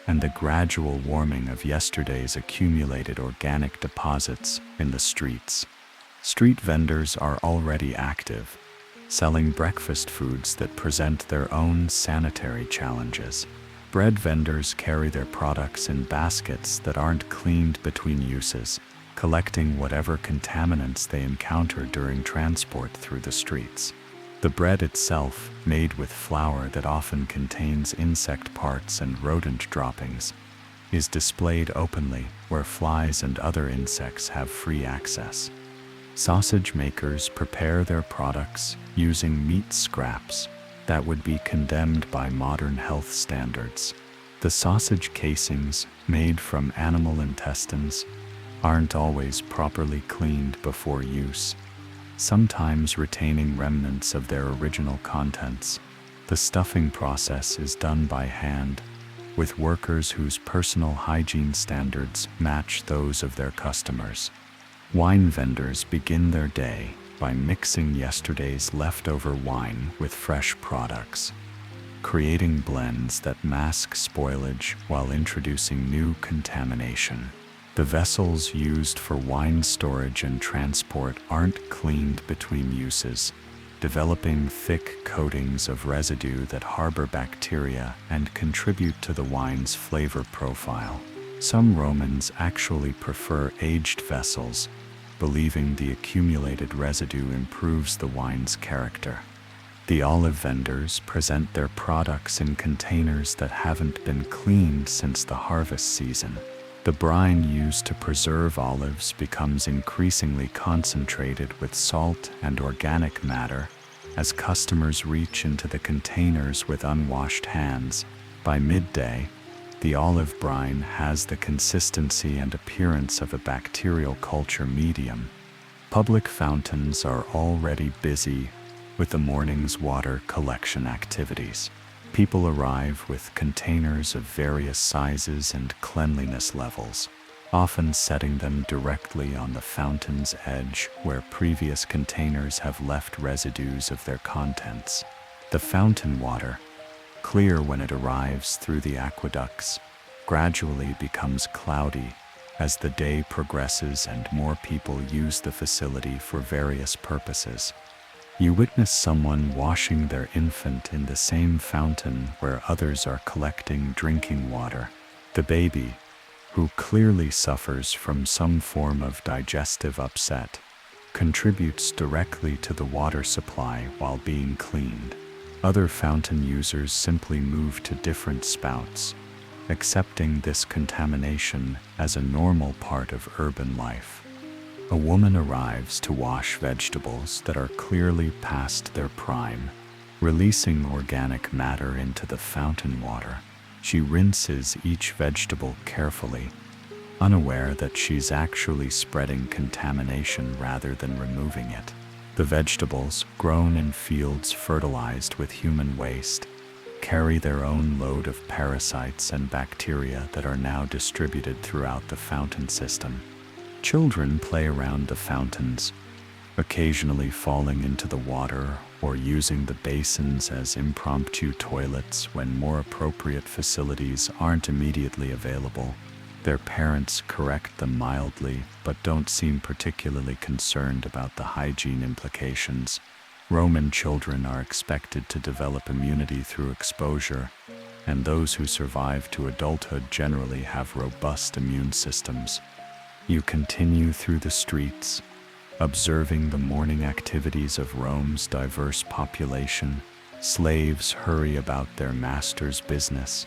and the gradual warming of yesterday's accumulated organic deposits in the streets. Street vendors are already active, selling breakfast foods that present their own sanitary challenges. Bread vendors carry their products in baskets that aren't cleaned between uses, collecting whatever contaminants they encounter during transport through the streets. The bread itself, made with flour that often contains insect parts and rodent droppings, is displayed openly where flies and other insects have free access. Sausage makers prepare their products using meat scraps that would be condemned by modern health standards. The sausage casings, made from animal intestines, aren't always properly cleaned before use, sometimes retaining remnants of their original contents. The stuffing process is done by hand, with workers whose personal hygiene standards match those of their customers. Wine vendors begin their day by mixing yesterday's leftover wine with fresh products, creating blends that mask spoilage while introducing new contamination. The vessels used for wine storage and transport aren't cleaned between uses, developing thick coatings of residue that harbor bacteria and contribute to the wine's flavor profile. Some Romans actually prefer aged vessels, believing the accumulated residue improves the wine's character. The olive vendors present their products in containers that haven't been cleaned since the harvest season. The brine used to preserve olives becomes increasingly concentrated with salt and organic matter as customers reach into the containers with unwashed hands. By midday, the olive brine has the consistency and appearance of a bacterial culture medium. Public fountains are already busy with the morning's water collection activities. People arrive with containers of various sizes and cleanliness levels. often setting them directly on the fountain's edge where previous containers have left residues of their contents. The fountain water, clear when it arrives through the aqueducts, gradually becomes cloudy as the day progresses and more people use the facility for various purposes. You witness someone washing their infant in the same fountain where others are collecting drinking water. The baby, who clearly suffers from some form of digestive upset, contributes directly to the water supply while being cleaned. Other fountain users simply move to different spouts, accepting this contamination as a normal part of urban life. A woman arrives to wash vegetables that are clearly past their prime, releasing organic matter into the fountain water. She rinses each vegetable carefully, unaware that she's actually spreading contamination rather than removing it. The vegetables, grown in fields fertilized with human waste, carry their own load of parasites and bacteria that are now distributed throughout the fountain system. Children play around the fountains, occasionally falling into the water or using the basins as impromptu toilets when more appropriate facilities aren't immediately available. Their parents correct them mildly, but don't seem particularly concerned about the hygiene implications. Roman children are expected to develop immunity through exposure, and those who survive to adulthood generally have robust immune systems. You continue through the streets, observing the morning activities of Rome's diverse population. Slaves hurry about their master's business,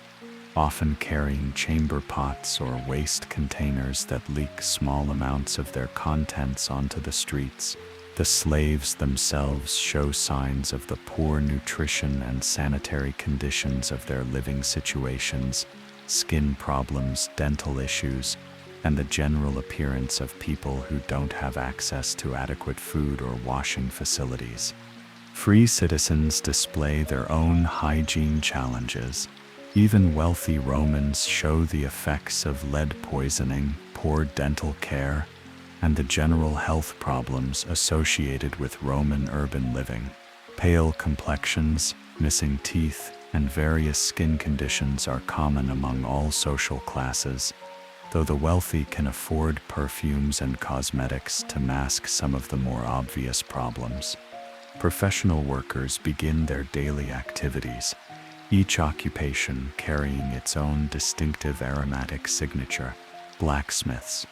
often carrying chamber pots or waste containers that leak small amounts of their contents onto the streets. The slaves themselves show signs of the poor nutrition and sanitary conditions of their living situations, skin problems, dental issues, and the general appearance of people who don't have access to adequate food or washing facilities. Free citizens display their own hygiene challenges. Even wealthy Romans show the effects of lead poisoning, poor dental care, and the general health problems associated with Roman urban living. Pale complexions, missing teeth, and various skin conditions are common among all social classes, though the wealthy can afford perfumes and cosmetics to mask some of the more obvious problems. Professional workers begin their daily activities, each occupation carrying its own distinctive aromatic signature. Blacksmiths,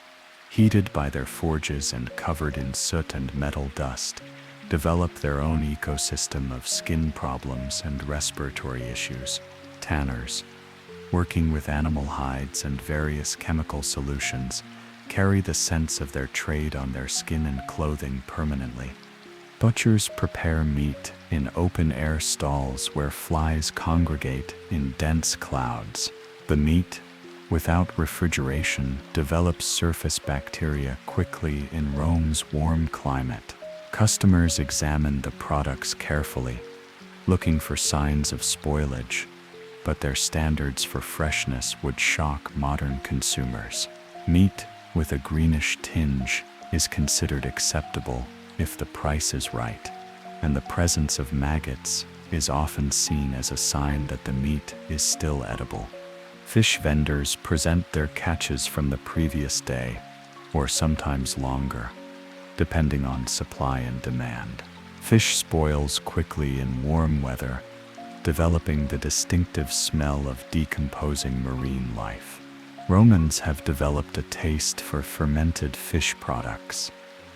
heated by their forges and covered in soot and metal dust, develop their own ecosystem of skin problems and respiratory issues. Tanners, working with animal hides and various chemical solutions, carry the scents of their trade on their skin and clothing permanently. Butchers prepare meat in open-air stalls where flies congregate in dense clouds. The meat, without refrigeration, develops surface bacteria quickly in Rome's warm climate. Customers examine the products carefully, looking for signs of spoilage, but their standards for freshness would shock modern consumers. Meat with a greenish tinge is considered acceptable if the price is right, and the presence of maggots is often seen as a sign that the meat is still edible. Fish vendors present their catches from the previous day, or sometimes longer, depending on supply and demand. Fish spoils quickly in warm weather, developing the distinctive smell of decomposing marine life. Romans have developed a taste for fermented fish products,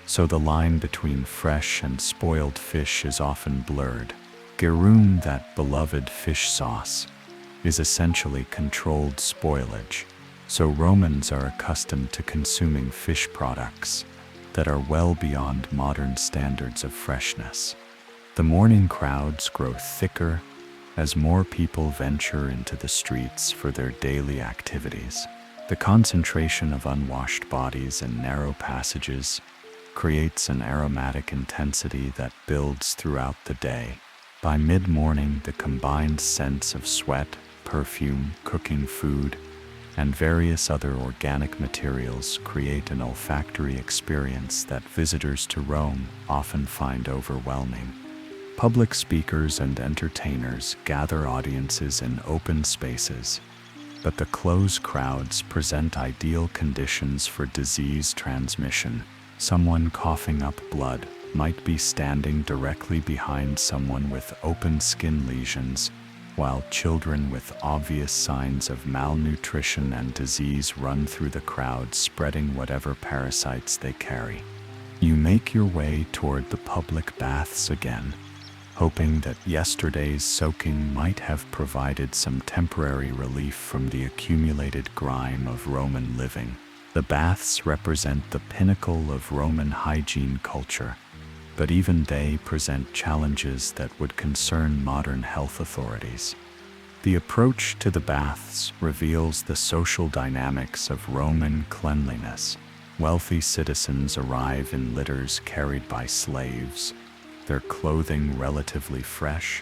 so the line between fresh and spoiled fish is often blurred. Garum, that beloved fish sauce, is essentially controlled spoilage, so Romans are accustomed to consuming fish products that are well beyond modern standards of freshness. The morning crowds grow thicker as more people venture into the streets for their daily activities. The concentration of unwashed bodies in narrow passages creates an aromatic intensity that builds throughout the day. By mid-morning, the combined scents of sweat, perfume, cooking food, and various other organic materials create an olfactory experience that visitors to Rome often find overwhelming. Public speakers and entertainers gather audiences in open spaces, but the close crowds present ideal conditions for disease transmission. Someone coughing up blood might be standing directly behind someone with open skin lesions, while children with obvious signs of malnutrition and disease run through the crowd, spreading whatever parasites they carry. You make your way toward the public baths again, hoping that yesterday's soaking might have provided some temporary relief from the accumulated grime of Roman living. The baths represent the pinnacle of Roman hygiene culture, but even they present challenges that would concern modern health authorities. The approach to the baths reveals the social dynamics of Roman cleanliness. Wealthy citizens arrive in litters carried by slaves, their clothing relatively fresh,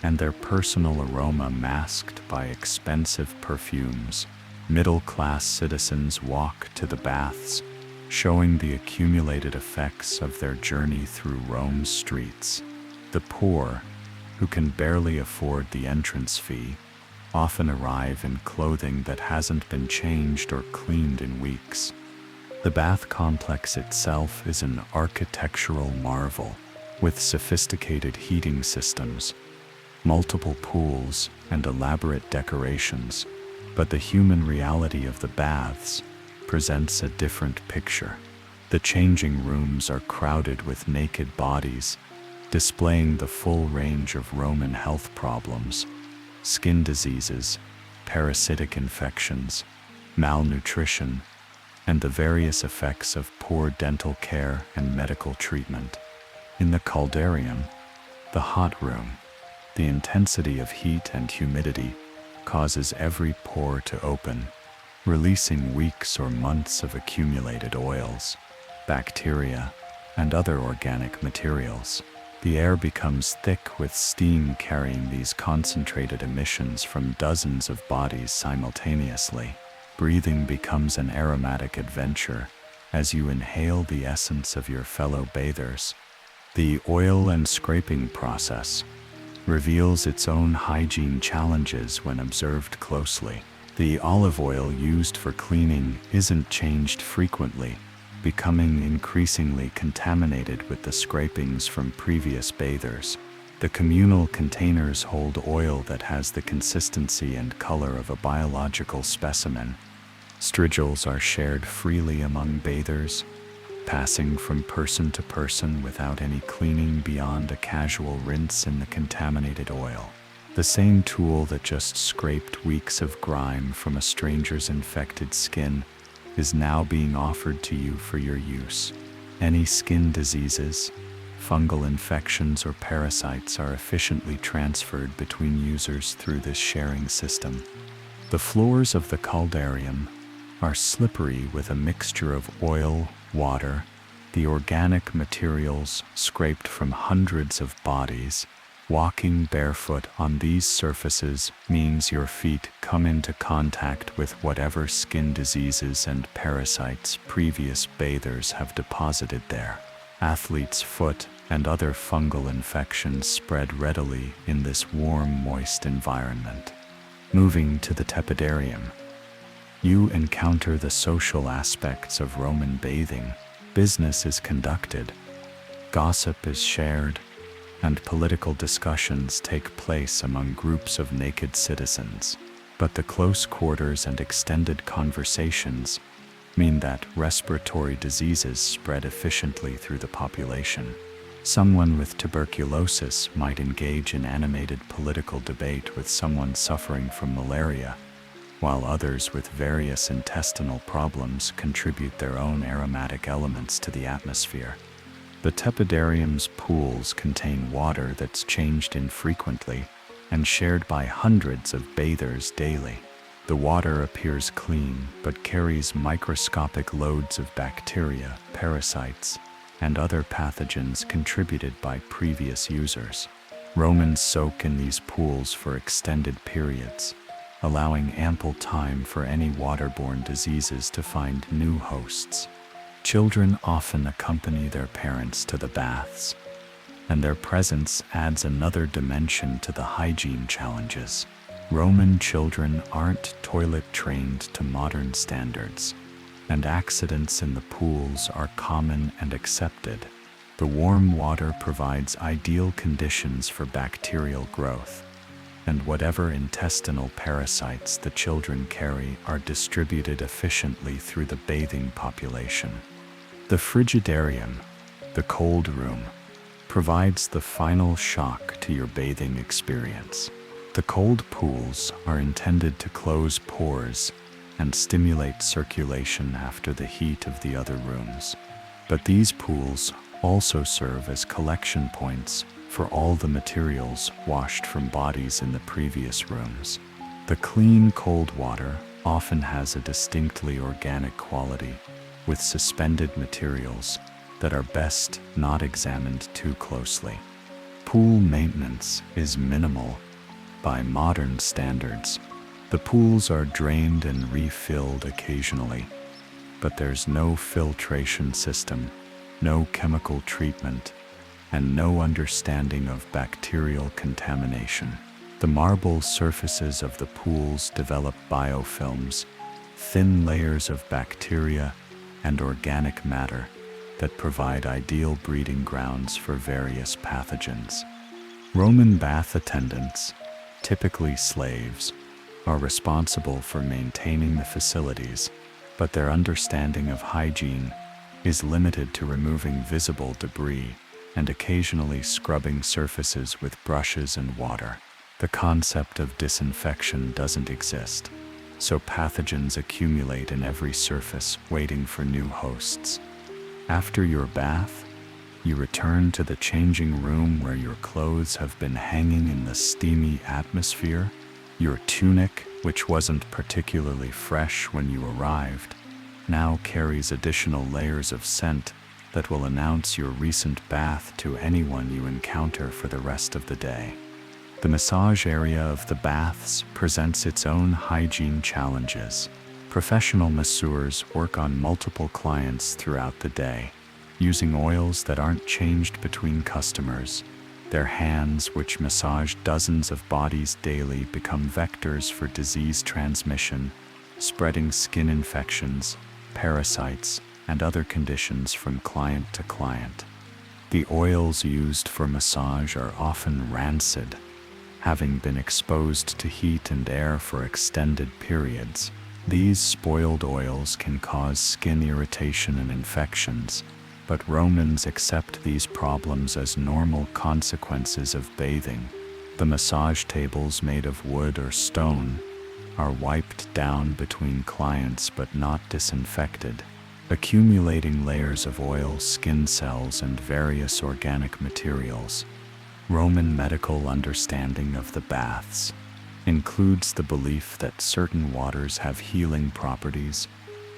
and their personal aroma masked by expensive perfumes. Middle-class citizens walk to the baths, showing the accumulated effects of their journey through Rome's streets. The poor, who can barely afford the entrance fee, often arrive in clothing that hasn't been changed or cleaned in weeks. The bath complex itself is an architectural marvel, with sophisticated heating systems, multiple pools, and elaborate decorations, but the human reality of the baths presents a different picture. The changing rooms are crowded with naked bodies, displaying the full range of Roman health problems: skin diseases, parasitic infections, malnutrition, and the various effects of poor dental care and medical treatment. In the caldarium, the hot room, the intensity of heat and humidity causes every pore to open, releasing weeks or months of accumulated oils, bacteria, and other organic materials. The air becomes thick with steam carrying these concentrated emissions from dozens of bodies simultaneously. Breathing becomes an aromatic adventure as you inhale the essence of your fellow bathers. The oil and scraping process reveals its own hygiene challenges when observed closely. The olive oil used for cleaning isn't changed frequently, becoming increasingly contaminated with the scrapings from previous bathers. The communal containers hold oil that has the consistency and color of a biological specimen. Strigils are shared freely among bathers, passing from person to person without any cleaning beyond a casual rinse in the contaminated oil. The same tool that just scraped weeks of grime from a stranger's infected skin is now being offered to you for your use. Any skin diseases, fungal infections, or parasites are efficiently transferred between users through this sharing system. The floors of the caldarium are slippery with a mixture of oil, water, the organic materials scraped from hundreds of bodies. Walking barefoot on these surfaces means your feet come into contact with whatever skin diseases and parasites previous bathers have deposited there. Athlete's foot and other fungal infections spread readily in this warm, moist environment. Moving to the tepidarium, you encounter the social aspects of Roman bathing. Business is conducted, gossip is shared, and political discussions take place among groups of naked citizens. But the close quarters and extended conversations mean that respiratory diseases spread efficiently through the population. Someone with tuberculosis might engage in animated political debate with someone suffering from malaria, while others with various intestinal problems contribute their own aromatic elements to the atmosphere. The tepidarium's pools contain water that's changed infrequently and shared by hundreds of bathers daily. The water appears clean but carries microscopic loads of bacteria, parasites, and other pathogens contributed by previous users. Romans soak in these pools for extended periods, allowing ample time for any waterborne diseases to find new hosts. Children often accompany their parents to the baths, and their presence adds another dimension to the hygiene challenges. Roman children aren't toilet trained to modern standards, and accidents in the pools are common and accepted. The warm water provides ideal conditions for bacterial growth, and whatever intestinal parasites the children carry are distributed efficiently through the bathing population. The frigidarium, the cold room, provides the final shock to your bathing experience. The cold pools are intended to close pores and stimulate circulation after the heat of the other rooms. But these pools also serve as collection points for all the materials washed from bodies in the previous rooms. The clean cold water often has a distinctly organic quality, with suspended materials that are best not examined too closely. Pool maintenance is minimal by modern standards. The pools are drained and refilled occasionally, but there's no filtration system, no chemical treatment, and no understanding of bacterial contamination. The marble surfaces of the pools develop biofilms, thin layers of bacteria and organic matter that provide ideal breeding grounds for various pathogens. Roman bath attendants, typically slaves, are responsible for maintaining the facilities, but their understanding of hygiene is limited to removing visible debris and occasionally scrubbing surfaces with brushes and water. The concept of disinfection doesn't exist, so pathogens accumulate in every surface waiting for new hosts. After your bath, you return to the changing room where your clothes have been hanging in the steamy atmosphere. Your tunic, which wasn't particularly fresh when you arrived, now carries additional layers of scent that will announce your recent bath to anyone you encounter for the rest of the day. The massage area of the baths presents its own hygiene challenges. Professional masseurs work on multiple clients throughout the day, using oils that aren't changed between customers. Their hands, which massage dozens of bodies daily, become vectors for disease transmission, spreading skin infections, parasites, and other conditions from client to client. The oils used for massage are often rancid, having been exposed to heat and air for extended periods. These spoiled oils can cause skin irritation and infections, but Romans accept these problems as normal consequences of bathing. The massage tables, made of wood or stone, are wiped down between clients but not disinfected, accumulating layers of oil, skin cells, and various organic materials. Roman medical understanding of the baths includes the belief that certain waters have healing properties,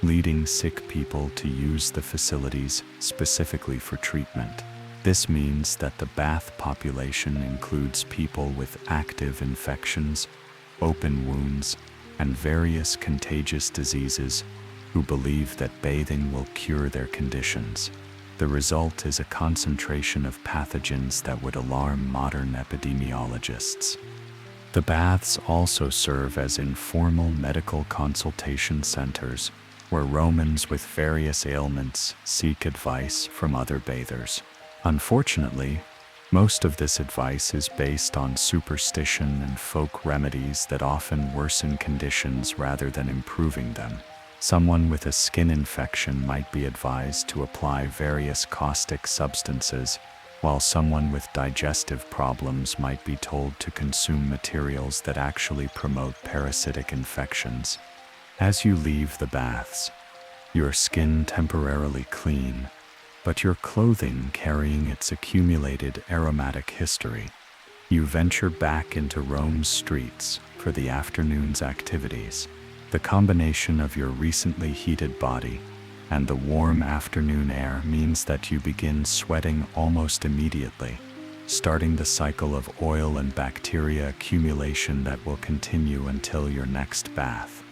leading sick people to use the facilities specifically for treatment. This means that the bath population includes people with active infections, open wounds, and various contagious diseases who believe that bathing will cure their conditions. The result is a concentration of pathogens that would alarm modern epidemiologists. The baths also serve as informal medical consultation centers where Romans with various ailments seek advice from other bathers. Unfortunately, most of this advice is based on superstition and folk remedies that often worsen conditions rather than improving them. Someone with a skin infection might be advised to apply various caustic substances, while someone with digestive problems might be told to consume materials that actually promote parasitic infections. As you leave the baths, your skin temporarily clean, but your clothing carrying its accumulated aromatic history. You venture back into Rome's streets for the afternoon's activities. The combination of your recently heated body and the warm afternoon air means that you begin sweating almost immediately, starting the cycle of oil and bacteria accumulation that will continue until your next bath.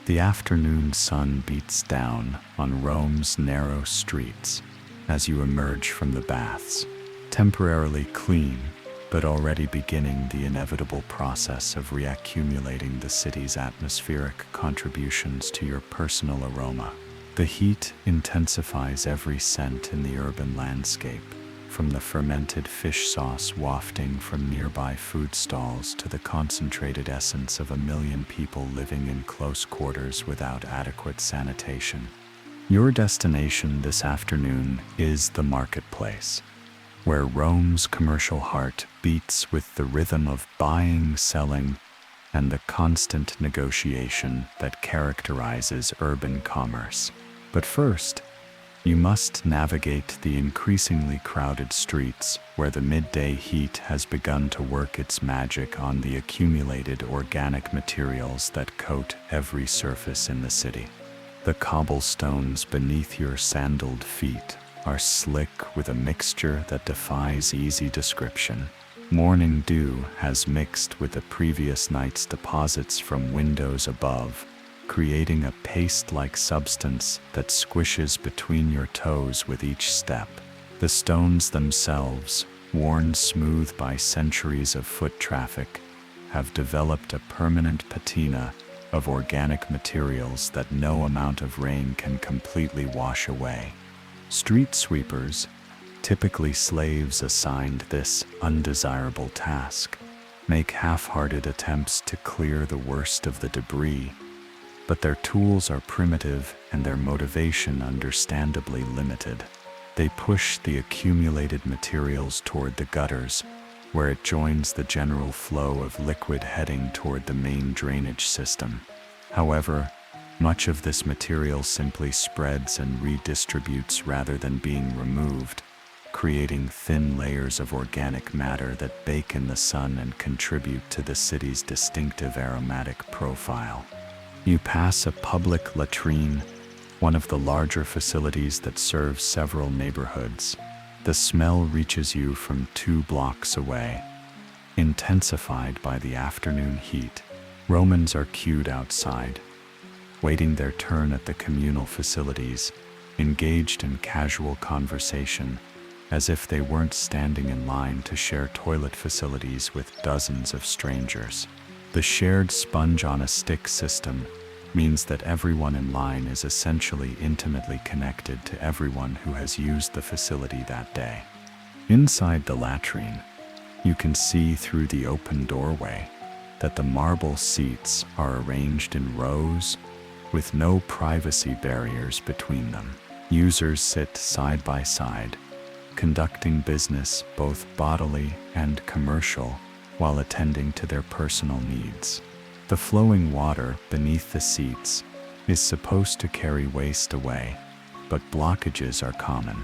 The afternoon sun beats down on Rome's narrow streets as you emerge from the baths, temporarily clean, but already beginning the inevitable process of reaccumulating the city's atmospheric contributions to your personal aroma. The heat intensifies every scent in the urban landscape, from the fermented fish sauce wafting from nearby food stalls to the concentrated essence of 1 million people living in close quarters without adequate sanitation. Your destination this afternoon is the marketplace, where Rome's commercial heart beats with the rhythm of buying, selling, and the constant negotiation that characterizes urban commerce. But first, you must navigate the increasingly crowded streets where the midday heat has begun to work its magic on the accumulated organic materials that coat every surface in the city. The cobblestones beneath your sandaled feet are slick with a mixture that defies easy description. Morning dew has mixed with the previous night's deposits from windows above, creating a paste-like substance that squishes between your toes with each step. The stones themselves, worn smooth by centuries of foot traffic, have developed a permanent patina of organic materials that no amount of rain can completely wash away. Street sweepers, typically slaves assigned this undesirable task, make half-hearted attempts to clear the worst of the debris, but their tools are primitive and their motivation understandably limited. They push the accumulated materials toward the gutters, where it joins the general flow of liquid heading toward the main drainage system. However, much of this material simply spreads and redistributes rather than being removed, creating thin layers of organic matter that bake in the sun and contribute to the city's distinctive aromatic profile. You pass a public latrine, one of the larger facilities that serves several neighborhoods. The smell reaches you from 2 blocks away. Intensified by the afternoon heat, Romans are queued outside, waiting their turn at the communal facilities, engaged in casual conversation, as if they weren't standing in line to share toilet facilities with dozens of strangers. The shared sponge-on-a-stick system means that everyone in line is essentially intimately connected to everyone who has used the facility that day. Inside the latrine, you can see through the open doorway that the marble seats are arranged in rows with no privacy barriers between them. Users sit side by side, conducting business both bodily and commercial while attending to their personal needs. The flowing water beneath the seats is supposed to carry waste away, but blockages are common,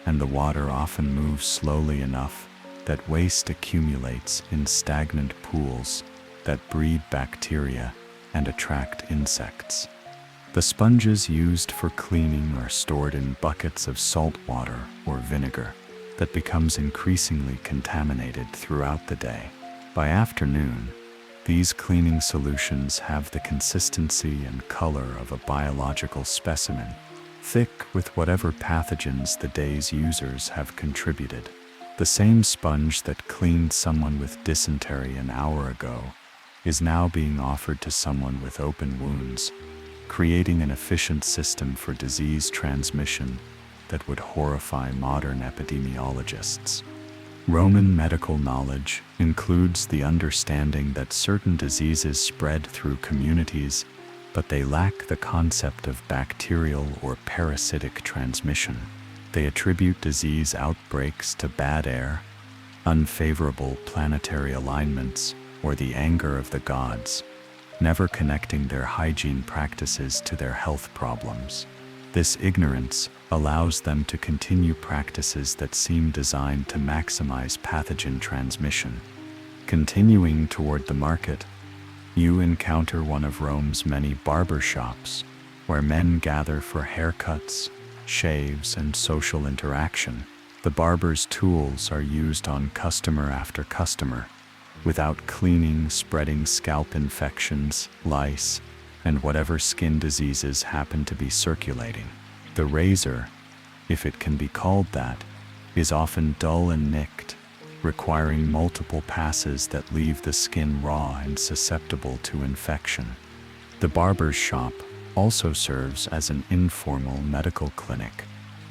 and the water often moves slowly enough that waste accumulates in stagnant pools that breed bacteria and attract insects. The sponges used for cleaning are stored in buckets of salt water or vinegar that becomes increasingly contaminated throughout the day. By afternoon, these cleaning solutions have the consistency and color of a biological specimen, thick with whatever pathogens the day's users have contributed. The same sponge that cleaned someone with dysentery an hour ago is now being offered to someone with open wounds, creating an efficient system for disease transmission that would horrify modern epidemiologists. Roman medical knowledge includes the understanding that certain diseases spread through communities, but they lack the concept of bacterial or parasitic transmission. They attribute disease outbreaks to bad air, unfavorable planetary alignments, or the anger of the gods, never connecting their hygiene practices to their health problems. This ignorance allows them to continue practices that seem designed to maximize pathogen transmission. Continuing toward the market, you encounter one of Rome's many barber shops, where men gather for haircuts, shaves, and social interaction. The barber's tools are used on customer after customer, without cleaning, spreading scalp infections, lice, and whatever skin diseases happen to be circulating. The razor, if it can be called that, is often dull and nicked, requiring multiple passes that leave the skin raw and susceptible to infection. The barber's shop also serves as an informal medical clinic,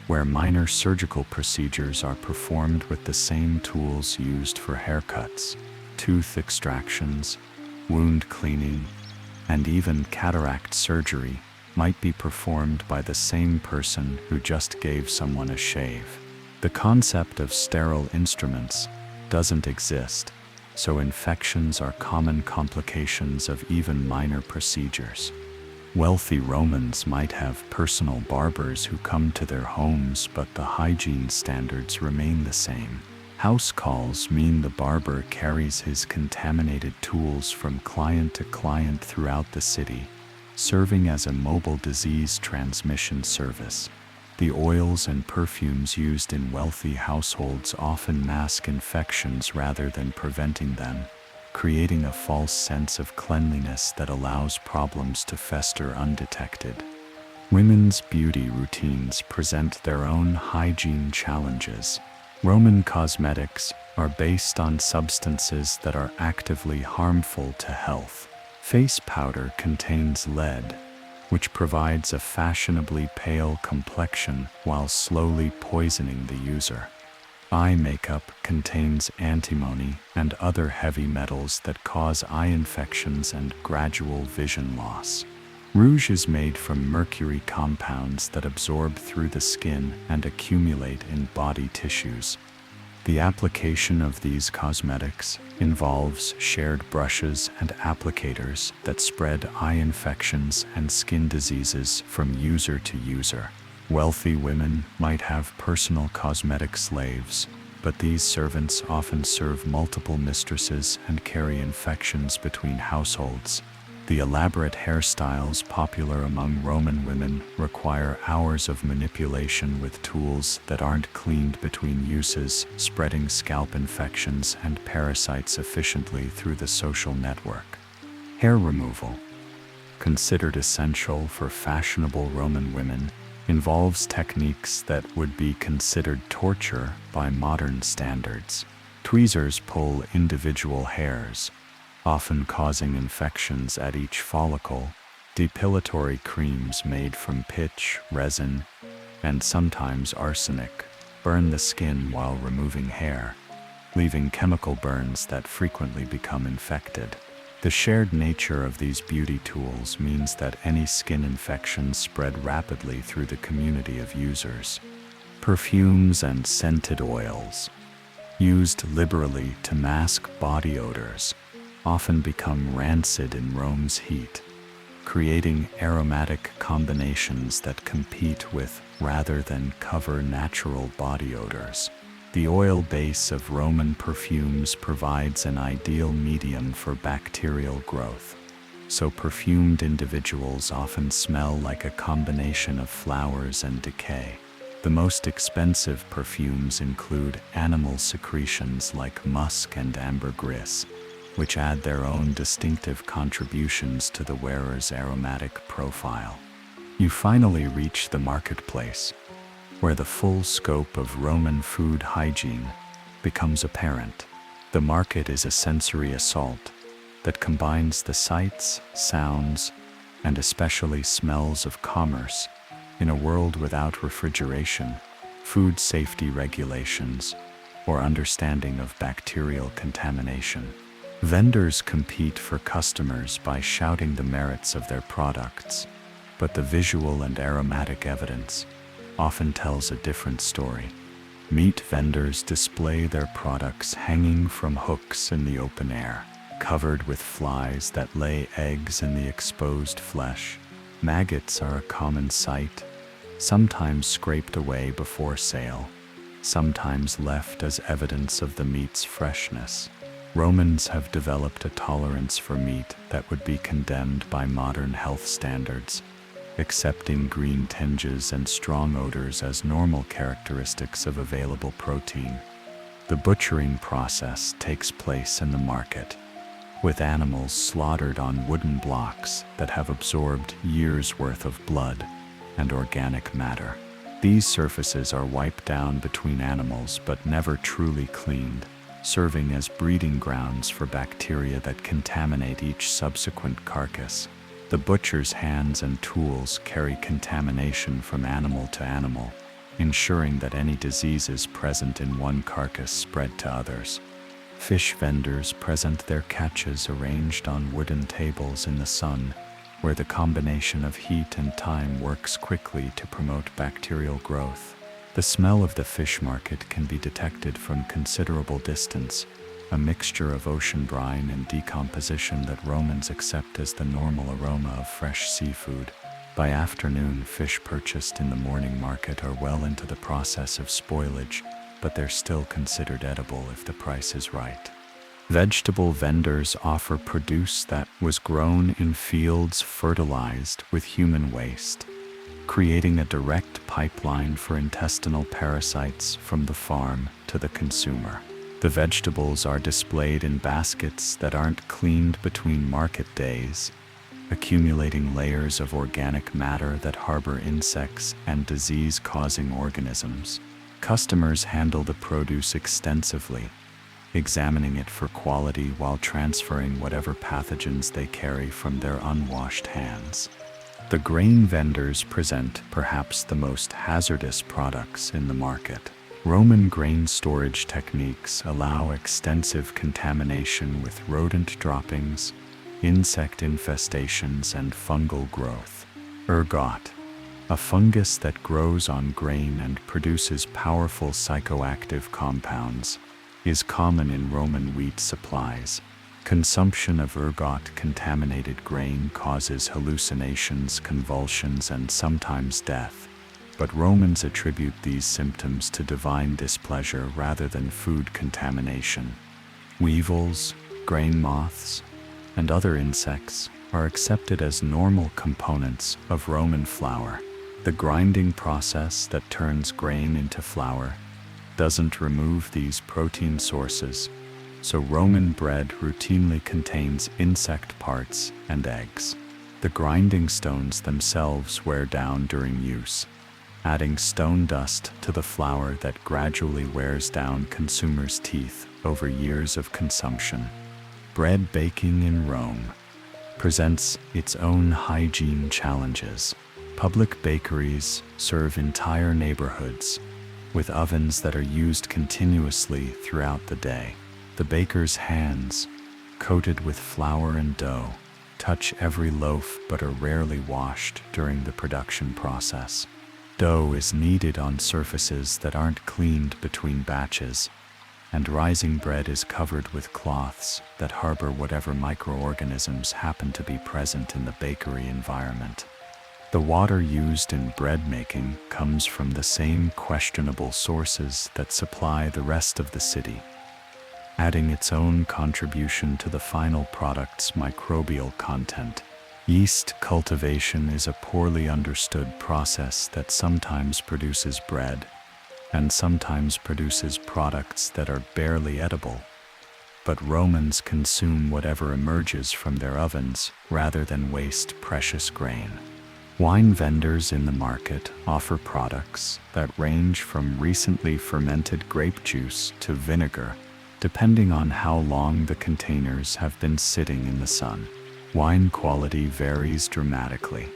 where minor surgical procedures are performed with the same tools used for haircuts, tooth extractions, wound cleaning, and even cataract surgery might be performed by the same person who just gave someone a shave. The concept of sterile instruments doesn't exist, so infections are common complications of even minor procedures. Wealthy Romans might have personal barbers who come to their homes, but the hygiene standards remain the same. House calls mean the barber carries his contaminated tools from client to client throughout the city, serving as a mobile disease transmission service. The oils and perfumes used in wealthy households often mask infections rather than preventing them, creating a false sense of cleanliness that allows problems to fester undetected. Women's beauty routines present their own hygiene challenges. Roman cosmetics are based on substances that are actively harmful to health. Face powder contains lead, which provides a fashionably pale complexion while slowly poisoning the user. Eye makeup contains antimony and other heavy metals that cause eye infections and gradual vision loss. Rouge is made from mercury compounds that absorb through the skin and accumulate in body tissues. The application of these cosmetics involves shared brushes and applicators that spread eye infections and skin diseases from user to user. Wealthy women might have personal cosmetic slaves, but these servants often serve multiple mistresses and carry infections between households. The elaborate hairstyles popular among Roman women require hours of manipulation with tools that aren't cleaned between uses, spreading scalp infections and parasites efficiently through the social network. Hair removal, considered essential for fashionable Roman women, involves techniques that would be considered torture by modern standards. Tweezers pull individual hairs, often causing infections at each follicle. Depilatory creams made from pitch, resin, and sometimes arsenic burn the skin while removing hair, leaving chemical burns that frequently become infected. The shared nature of these beauty tools means that any skin infections spread rapidly through the community of users. Perfumes and scented oils, used liberally to mask body odors, often become rancid in Rome's heat, creating aromatic combinations that compete with rather than cover natural body odors. The oil base of Roman perfumes provides an ideal medium for bacterial growth, so perfumed individuals often smell like a combination of flowers and decay. The most expensive perfumes include animal secretions like musk and ambergris, which add their own distinctive contributions to the wearer's aromatic profile. You finally reach the marketplace, where the full scope of Roman food hygiene becomes apparent. The market is a sensory assault that combines the sights, sounds, and especially smells of commerce in a world without refrigeration, food safety regulations, or understanding of bacterial contamination. Vendors compete for customers by shouting the merits of their products, but the visual and aromatic evidence often tells a different story. Meat vendors display their products hanging from hooks in the open air, covered with flies that lay eggs in the exposed flesh. Maggots are a common sight, sometimes scraped away before sale, sometimes left as evidence of the meat's freshness. Romans have developed a tolerance for meat that would be condemned by modern health standards, accepting green tinges and strong odors as normal characteristics of available protein. The butchering process takes place in the market, with animals slaughtered on wooden blocks that have absorbed years' worth of blood and organic matter. These surfaces are wiped down between animals but never truly cleaned, serving as breeding grounds for bacteria that contaminate each subsequent carcass. The butcher's hands and tools carry contamination from animal to animal, ensuring that any diseases present in one carcass spread to others. Fish vendors present their catches arranged on wooden tables in the sun, where the combination of heat and time works quickly to promote bacterial growth. The smell of the fish market can be detected from considerable distance, a mixture of ocean brine and decomposition that Romans accept as the normal aroma of fresh seafood. By afternoon, fish purchased in the morning market are well into the process of spoilage, but they're still considered edible if the price is right. Vegetable vendors offer produce that was grown in fields fertilized with human waste, creating a direct pipeline for intestinal parasites from the farm to the consumer. The vegetables are displayed in baskets that aren't cleaned between market days, accumulating layers of organic matter that harbor insects and disease-causing organisms. Customers handle the produce extensively, examining it for quality while transferring whatever pathogens they carry from their unwashed hands. The grain vendors present perhaps the most hazardous products in the market. Roman grain storage techniques allow extensive contamination with rodent droppings, insect infestations, and fungal growth. Ergot, a fungus that grows on grain and produces powerful psychoactive compounds, is common in Roman wheat supplies. Consumption of ergot-contaminated grain causes hallucinations, convulsions, and sometimes death, but Romans attribute these symptoms to divine displeasure rather than food contamination. Weevils, grain moths, and other insects are accepted as normal components of Roman flour. The grinding process that turns grain into flour doesn't remove these protein sources, so Roman bread routinely contains insect parts and eggs. The grinding stones themselves wear down during use, adding stone dust to the flour that gradually wears down consumers' teeth over years of consumption. Bread baking in Rome presents its own hygiene challenges. Public bakeries serve entire neighborhoods with ovens that are used continuously throughout the day. The baker's hands, coated with flour and dough, touch every loaf but are rarely washed during the production process. Dough is kneaded on surfaces that aren't cleaned between batches, and rising bread is covered with cloths that harbor whatever microorganisms happen to be present in the bakery environment. The water used in bread making comes from the same questionable sources that supply the rest of the city, adding its own contribution to the final product's microbial content. Yeast cultivation is a poorly understood process that sometimes produces bread and sometimes produces products that are barely edible. But Romans consume whatever emerges from their ovens rather than waste precious grain. Wine vendors in the market offer products that range from recently fermented grape juice to vinegar, depending on how long the containers have been sitting in the sun. Wine quality varies dramatically,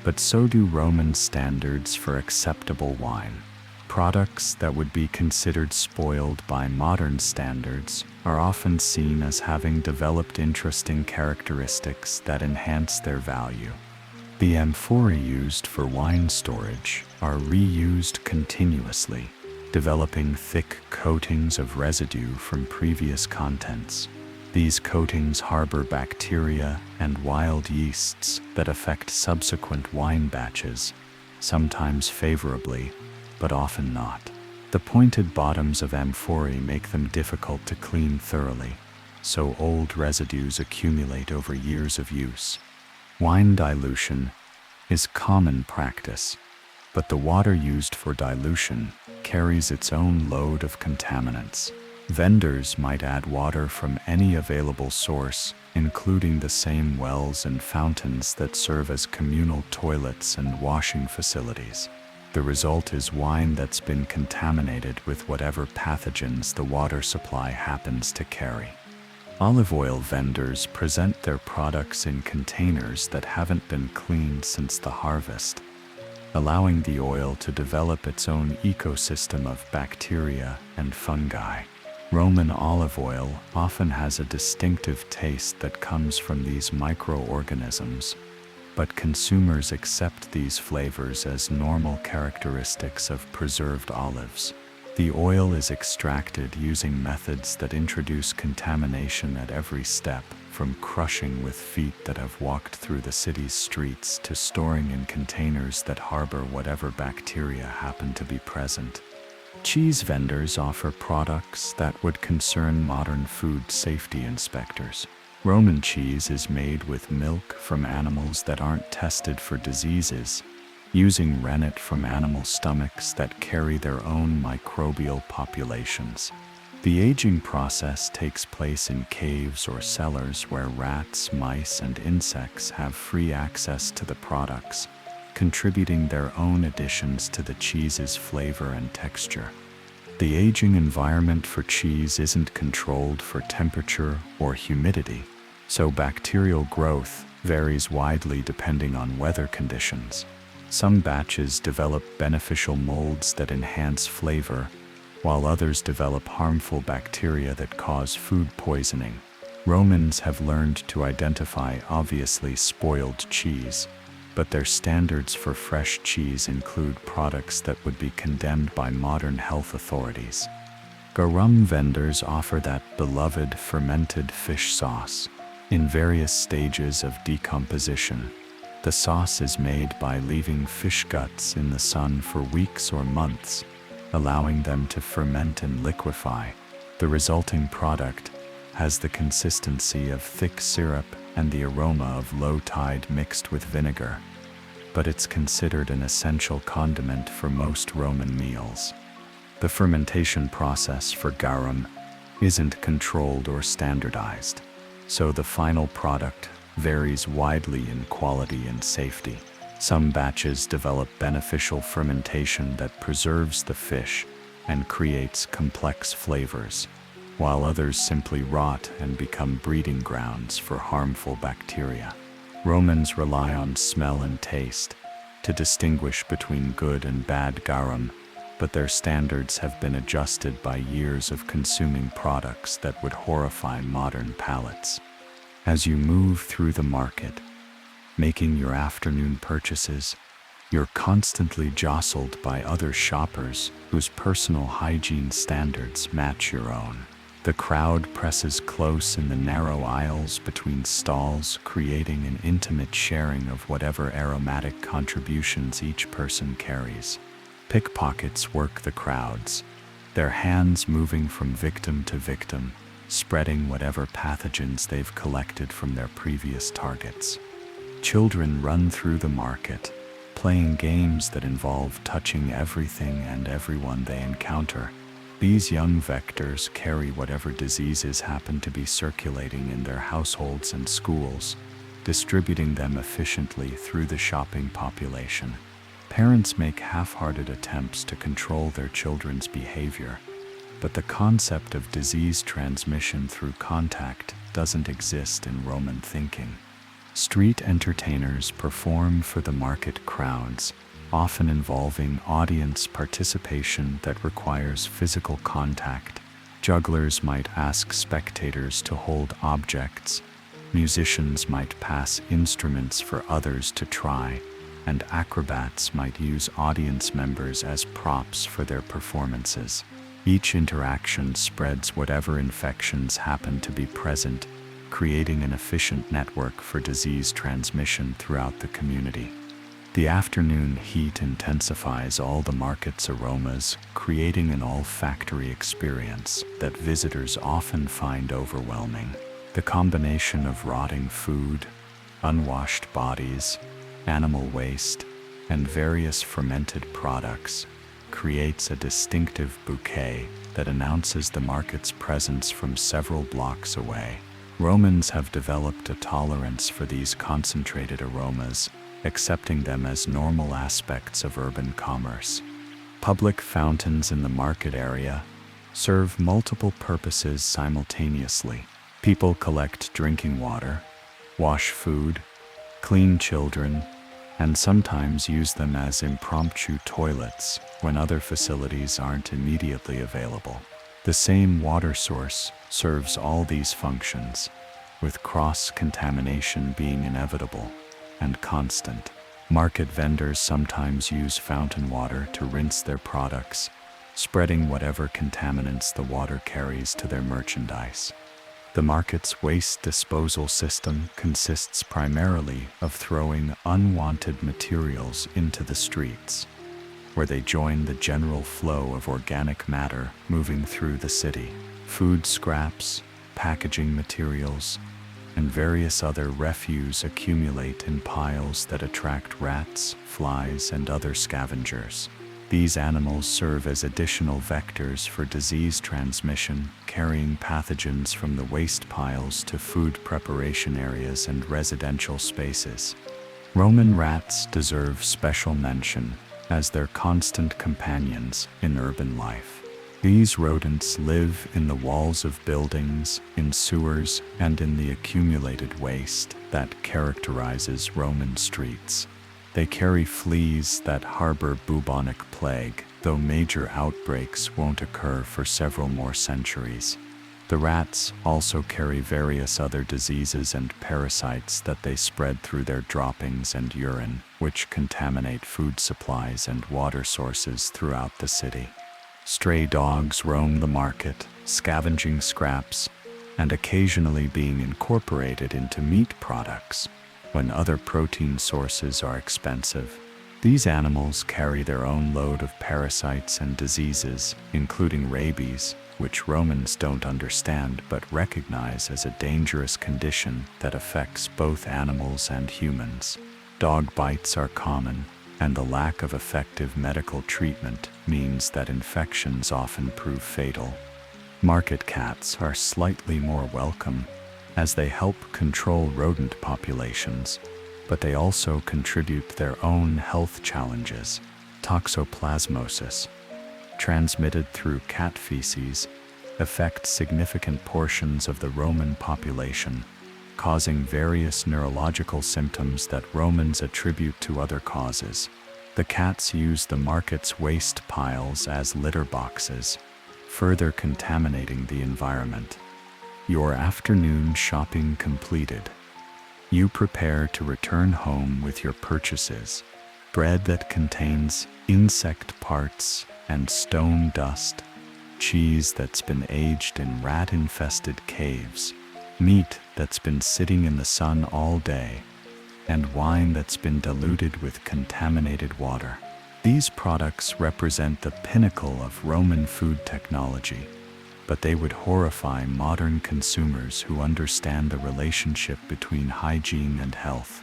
but so do Roman standards for acceptable wine. Products that would be considered spoiled by modern standards are often seen as having developed interesting characteristics that enhance their value. The amphorae used for wine storage are reused continuously, developing thick coatings of residue from previous contents. These coatings harbor bacteria and wild yeasts that affect subsequent wine batches, sometimes favorably, but often not. The pointed bottoms of amphorae make them difficult to clean thoroughly, so old residues accumulate over years of use. Wine dilution is common practice, but the water used for dilution carries its own load of contaminants. Vendors might add water from any available source, including the same wells and fountains that serve as communal toilets and washing facilities. The result is wine that's been contaminated with whatever pathogens the water supply happens to carry. Olive oil vendors present their products in containers that haven't been cleaned since the harvest, allowing the oil to develop its own ecosystem of bacteria and fungi. Roman olive oil often has a distinctive taste that comes from these microorganisms, but consumers accept these flavors as normal characteristics of preserved olives. The oil is extracted using methods that introduce contamination at every step, from crushing with feet that have walked through the city's streets to storing in containers that harbor whatever bacteria happen to be present. Cheese vendors offer products that would concern modern food safety inspectors. Roman cheese is made with milk from animals that aren't tested for diseases, using rennet from animal stomachs that carry their own microbial populations. The aging process takes place in caves or cellars where rats, mice, and insects have free access to the products, contributing their own additions to the cheese's flavor and texture. The aging environment for cheese isn't controlled for temperature or humidity, so bacterial growth varies widely depending on weather conditions. Some batches develop beneficial molds that enhance flavor, while others develop harmful bacteria that cause food poisoning. Romans have learned to identify obviously spoiled cheese, but their standards for fresh cheese include products that would be condemned by modern health authorities. Garum vendors offer that beloved fermented fish sauce in various stages of decomposition. The sauce is made by leaving fish guts in the sun for weeks or months, allowing them to ferment and liquefy. The resulting product has the consistency of thick syrup and the aroma of low tide mixed with vinegar, but it's considered an essential condiment for most Roman meals. The fermentation process for garum isn't controlled or standardized, so the final product varies widely in quality and safety. Some batches develop beneficial fermentation that preserves the fish and creates complex flavors, while others simply rot and become breeding grounds for harmful bacteria. Romans rely on smell and taste to distinguish between good and bad garum, but their standards have been adjusted by years of consuming products that would horrify modern palates. As you move through the market, making your afternoon purchases, you're constantly jostled by other shoppers whose personal hygiene standards match your own. The crowd presses close in the narrow aisles between stalls, creating an intimate sharing of whatever aromatic contributions each person carries. Pickpockets work the crowds, their hands moving from victim to victim, spreading whatever pathogens they've collected from their previous targets. Children run through the market, playing games that involve touching everything and everyone they encounter. These young vectors carry whatever diseases happen to be circulating in their households and schools, distributing them efficiently through the shopping population. Parents make half-hearted attempts to control their children's behavior, but the concept of disease transmission through contact doesn't exist in Roman thinking. Street entertainers perform for the market crowds, often involving audience participation that requires physical contact. Jugglers might ask spectators to hold objects, musicians might pass instruments for others to try, and acrobats might use audience members as props for their performances. Each interaction spreads whatever infections happen to be present, creating an efficient network for disease transmission throughout the community. The afternoon heat intensifies all the market's aromas, creating an olfactory experience that visitors often find overwhelming. The combination of rotting food, unwashed bodies, animal waste, and various fermented products creates a distinctive bouquet that announces the market's presence from several blocks away. Romans have developed a tolerance for these concentrated aromas, accepting them as normal aspects of urban commerce. Public fountains in the market area serve multiple purposes simultaneously. People collect drinking water, wash food, clean children, and sometimes use them as impromptu toilets when other facilities aren't immediately available. The same water source serves all these functions, with cross-contamination being inevitable and constant. Market vendors sometimes use fountain water to rinse their products, spreading whatever contaminants the water carries to their merchandise. The market's waste disposal system consists primarily of throwing unwanted materials into the streets, where they join the general flow of organic matter moving through the city. Food scraps, packaging materials, and various other refuse accumulate in piles that attract rats, flies, and other scavengers. These animals serve as additional vectors for disease transmission, carrying pathogens from the waste piles to food preparation areas and residential spaces. Roman rats deserve special mention as their constant companions in urban life. These rodents live in the walls of buildings, in sewers, and in the accumulated waste that characterizes Roman streets. They carry fleas that harbor bubonic plague, though major outbreaks won't occur for several more centuries. The rats also carry various other diseases and parasites that they spread through their droppings and urine, which contaminate food supplies and water sources throughout the city. Stray dogs roam the market, scavenging scraps, and occasionally being incorporated into meat products when other protein sources are expensive. These animals carry their own load of parasites and diseases, including rabies, which Romans don't understand but recognize as a dangerous condition that affects both animals and humans. Dog bites are common, and the lack of effective medical treatment means that infections often prove fatal. Market cats are slightly more welcome, as they help control rodent populations, but they also contribute their own health challenges. Toxoplasmosis, transmitted through cat feces, affects significant portions of the Roman population, causing various neurological symptoms that Romans attribute to other causes. The cats use the market's waste piles as litter boxes, further contaminating the environment. Your afternoon shopping completed. You prepare to return home with your purchases. Bread that contains insect parts and stone dust, cheese that's been aged in rat-infested caves, meat that's been sitting in the sun all day, and wine that's been diluted with contaminated water. These products represent the pinnacle of Roman food technology, but they would horrify modern consumers who understand the relationship between hygiene and health.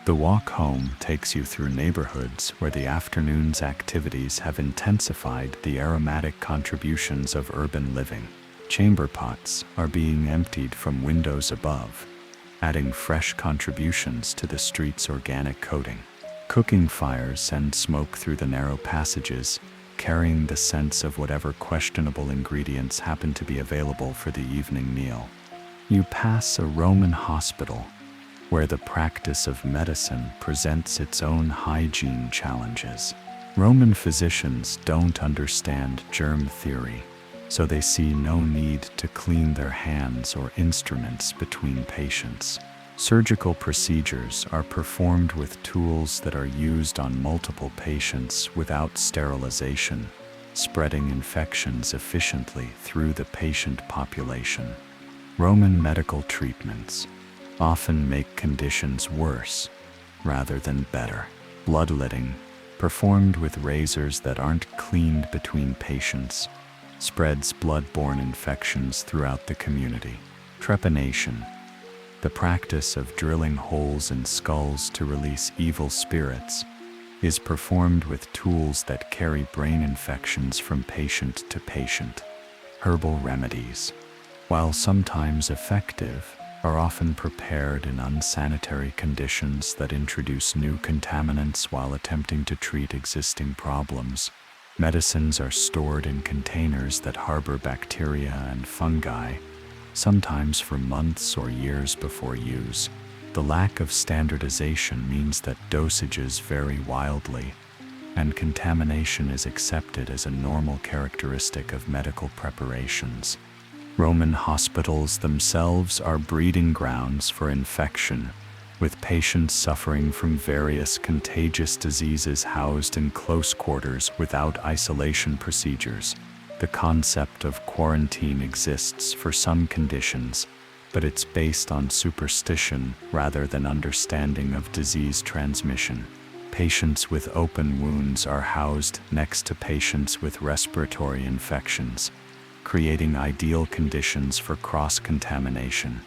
The walk home takes you through neighborhoods where the afternoon's activities have intensified the aromatic contributions of urban living. Chamber pots are being emptied from windows above, adding fresh contributions to the street's organic coating. Cooking fires send smoke through the narrow passages, carrying the sense of whatever questionable ingredients happen to be available for the evening meal. You pass a Roman hospital, where the practice of medicine presents its own hygiene challenges. Roman physicians don't understand germ theory, so they see no need to clean their hands or instruments between patients. Surgical procedures are performed with tools that are used on multiple patients without sterilization, spreading infections efficiently through the patient population. Roman medical treatments often make conditions worse rather than better. Bloodletting, performed with razors that aren't cleaned between patients, spreads blood-borne infections throughout the community. Trepanation, The practice of drilling holes in skulls to release evil spirits is performed with tools that carry brain infections from patient to patient. Herbal remedies, while sometimes effective, are often prepared in unsanitary conditions that introduce new contaminants while attempting to treat existing problems. Medicines are stored in containers that harbor bacteria and fungi, sometimes for months or years before use. The lack of standardization means that dosages vary wildly, and contamination is accepted as a normal characteristic of medical preparations. Roman hospitals themselves are breeding grounds for infection, with patients suffering from various contagious diseases housed in close quarters without isolation procedures. The concept of quarantine exists for some conditions, but it's based on superstition rather than understanding of disease transmission. Patients with open wounds are housed next to patients with respiratory infections, creating ideal conditions for cross-contamination.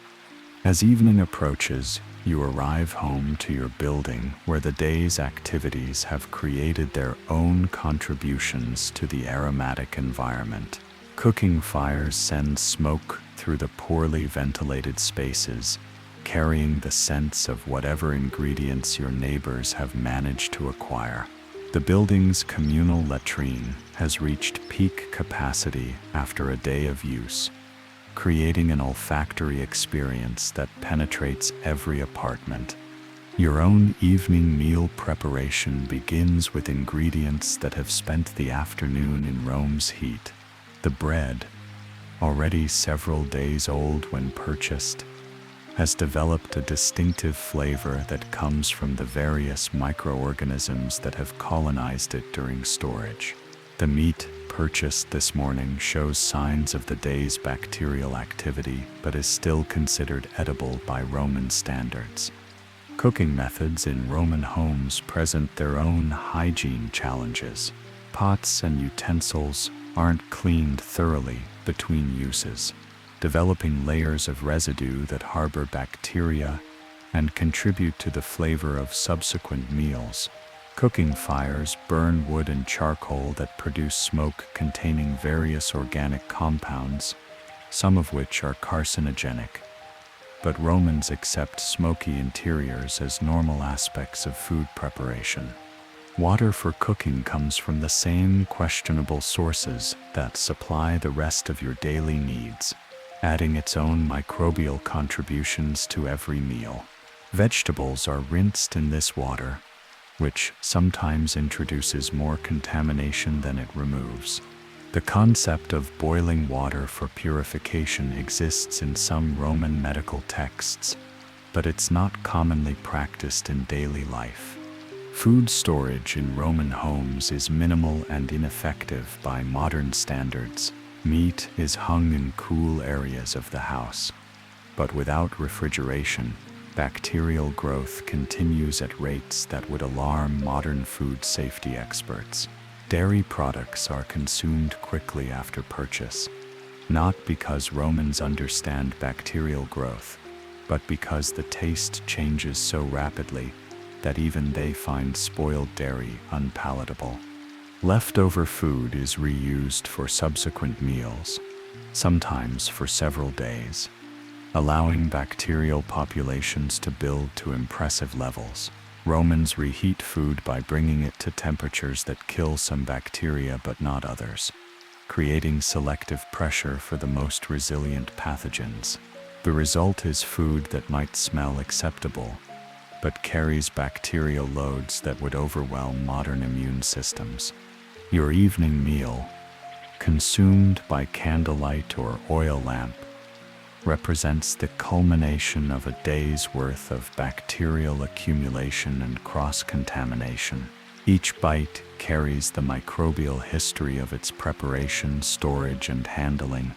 As evening approaches, you arrive home to your building where the day's activities have created their own contributions to the aromatic environment. Cooking fires send smoke through the poorly ventilated spaces, carrying the scents of whatever ingredients your neighbors have managed to acquire. The building's communal latrine has reached peak capacity after a day of use, creating an olfactory experience that penetrates every apartment. Your own evening meal preparation begins with ingredients that have spent the afternoon in Rome's heat. The bread, already several days old when purchased, has developed a distinctive flavor that comes from the various microorganisms that have colonized it during storage. The meat purchased this morning shows signs of the day's bacterial activity, but is still considered edible by Roman standards. Cooking methods in Roman homes present their own hygiene challenges. Pots and utensils aren't cleaned thoroughly between uses, developing layers of residue that harbor bacteria and contribute to the flavor of subsequent meals. Cooking fires burn wood and charcoal that produce smoke containing various organic compounds, some of which are carcinogenic. But Romans accept smoky interiors as normal aspects of food preparation. Water for cooking comes from the same questionable sources that supply the rest of your daily needs, adding its own microbial contributions to every meal. Vegetables are rinsed in this water, which sometimes introduces more contamination than it removes. The concept of boiling water for purification exists in some Roman medical texts, but it's not commonly practiced in daily life. Food storage in Roman homes is minimal and ineffective by modern standards. Meat is hung in cool areas of the house, but without refrigeration, bacterial growth continues at rates that would alarm modern food safety experts. Dairy products are consumed quickly after purchase, not because Romans understand bacterial growth, but because the taste changes so rapidly that even they find spoiled dairy unpalatable. Leftover food is reused for subsequent meals, sometimes for several days, allowing bacterial populations to build to impressive levels. Romans reheat food by bringing it to temperatures that kill some bacteria but not others, creating selective pressure for the most resilient pathogens. The result is food that might smell acceptable, but carries bacterial loads that would overwhelm modern immune systems. Your evening meal, consumed by candlelight or oil lamp, represents the culmination of a day's worth of bacterial accumulation and cross-contamination. Each bite carries the microbial history of its preparation, storage, and handling,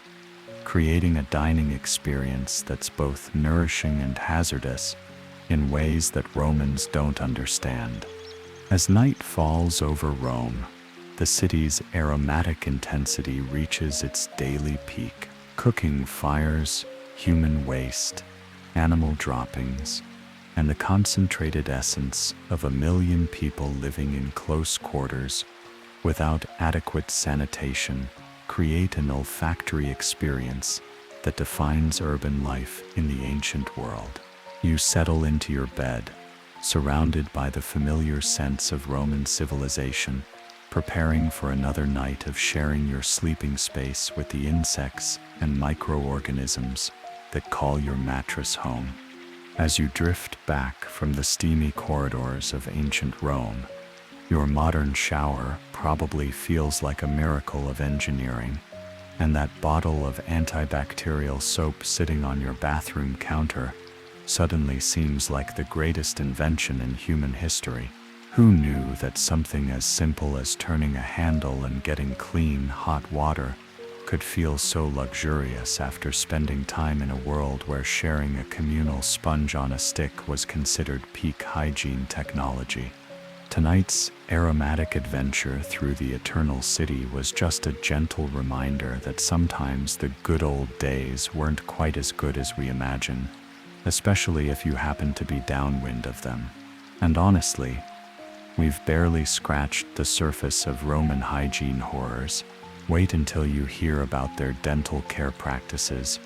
creating a dining experience that's both nourishing and hazardous in ways that Romans don't understand. As night falls over Rome, the city's aromatic intensity reaches its daily peak. Cooking fires, human waste, animal droppings, and the concentrated essence of 1 million people living in close quarters without adequate sanitation create an olfactory experience that defines urban life in the ancient world. You settle into your bed, surrounded by the familiar scents of Roman civilization, preparing for another night of sharing your sleeping space with the insects and microorganisms that call your mattress home. As you drift back from the steamy corridors of ancient Rome, your modern shower probably feels like a miracle of engineering, and that bottle of antibacterial soap sitting on your bathroom counter suddenly seems like the greatest invention in human history. Who knew that something as simple as turning a handle and getting clean, hot water could feel so luxurious after spending time in a world where sharing a communal sponge on a stick was considered peak hygiene technology? Tonight's aromatic adventure through the Eternal City was just a gentle reminder that sometimes the good old days weren't quite as good as we imagine, especially if you happen to be downwind of them. And honestly, we've barely scratched the surface of Roman hygiene horrors. Wait until you hear about their dental care practices,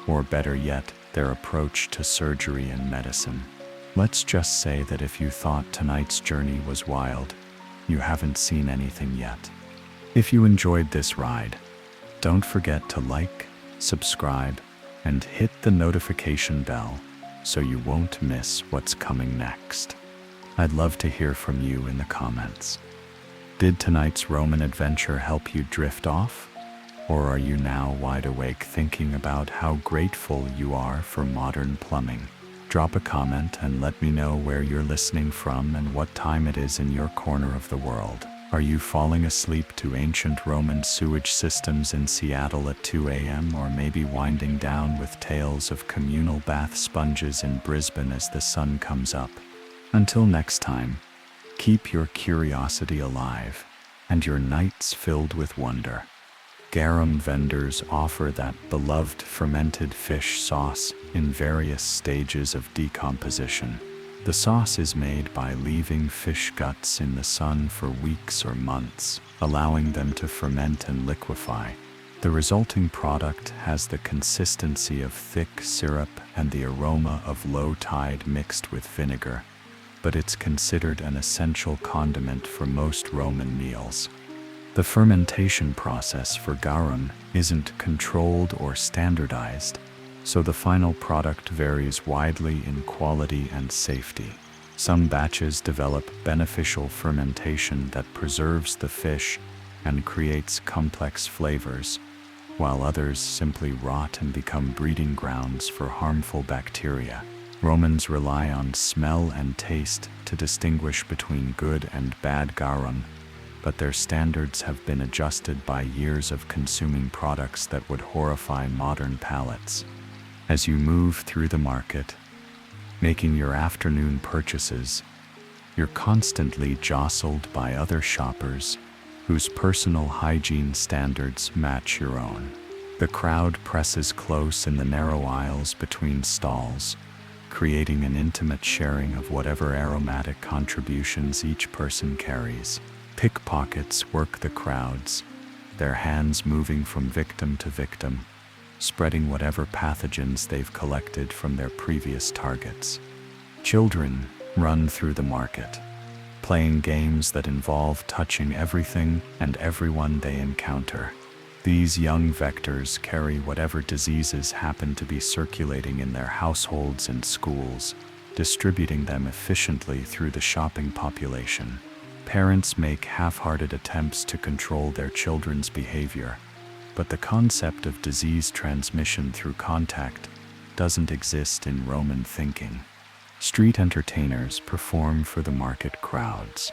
or better yet, their approach to surgery and medicine. Let's just say that if you thought tonight's journey was wild, you haven't seen anything yet. If you enjoyed this ride, don't forget to like, subscribe, and hit the notification bell so you won't miss what's coming next. I'd love to hear from you in the comments. Did tonight's Roman adventure help you drift off? Or are you now wide awake thinking about how grateful you are for modern plumbing? Drop a comment and let me know where you're listening from and what time it is in your corner of the world. Are you falling asleep to ancient Roman sewage systems in Seattle at 2 a.m. or maybe winding down with tales of communal bath sponges in Brisbane as the sun comes up? Until next time, keep your curiosity alive and your nights filled with wonder. Garum vendors offer that beloved fermented fish sauce in various stages of decomposition. The sauce is made by leaving fish guts in the sun for weeks or months, allowing them to ferment and liquefy. The resulting product has the consistency of thick syrup and the aroma of low tide mixed with vinegar, but it's considered an essential condiment for most Roman meals. The fermentation process for garum isn't controlled or standardized, so the final product varies widely in quality and safety. Some batches develop beneficial fermentation that preserves the fish and creates complex flavors, while others simply rot and become breeding grounds for harmful bacteria. Romans rely on smell and taste to distinguish between good and bad garum, but their standards have been adjusted by years of consuming products that would horrify modern palates. As you move through the market, making your afternoon purchases, you're constantly jostled by other shoppers whose personal hygiene standards match your own. The crowd presses close in the narrow aisles between stalls, creating an intimate sharing of whatever aromatic contributions each person carries. Pickpockets work the crowds, their hands moving from victim to victim, spreading whatever pathogens they've collected from their previous targets. Children run through the market, playing games that involve touching everything and everyone they encounter. These young vectors carry whatever diseases happen to be circulating in their households and schools, distributing them efficiently through the shopping population. Parents make half-hearted attempts to control their children's behavior, but the concept of disease transmission through contact doesn't exist in Roman thinking. Street entertainers perform for the market crowds,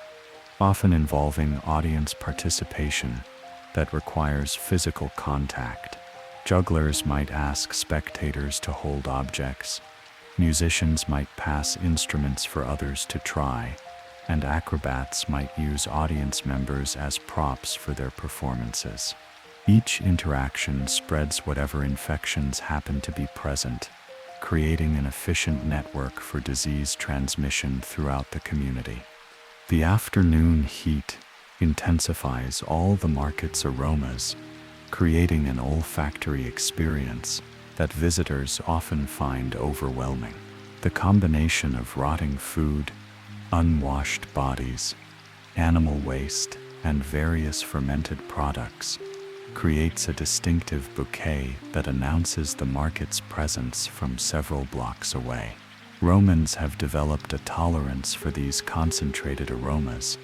often involving audience participation that requires physical contact. Jugglers might ask spectators to hold objects, musicians might pass instruments for others to try, and acrobats might use audience members as props for their performances. Each interaction spreads whatever infections happen to be present, creating an efficient network for disease transmission throughout the community. The afternoon heat intensifies all the market's aromas, creating an olfactory experience that visitors often find overwhelming. The combination of rotting food, unwashed bodies, animal waste, and various fermented products creates a distinctive bouquet that announces the market's presence from several blocks away. Romans have developed a tolerance for these concentrated aromas,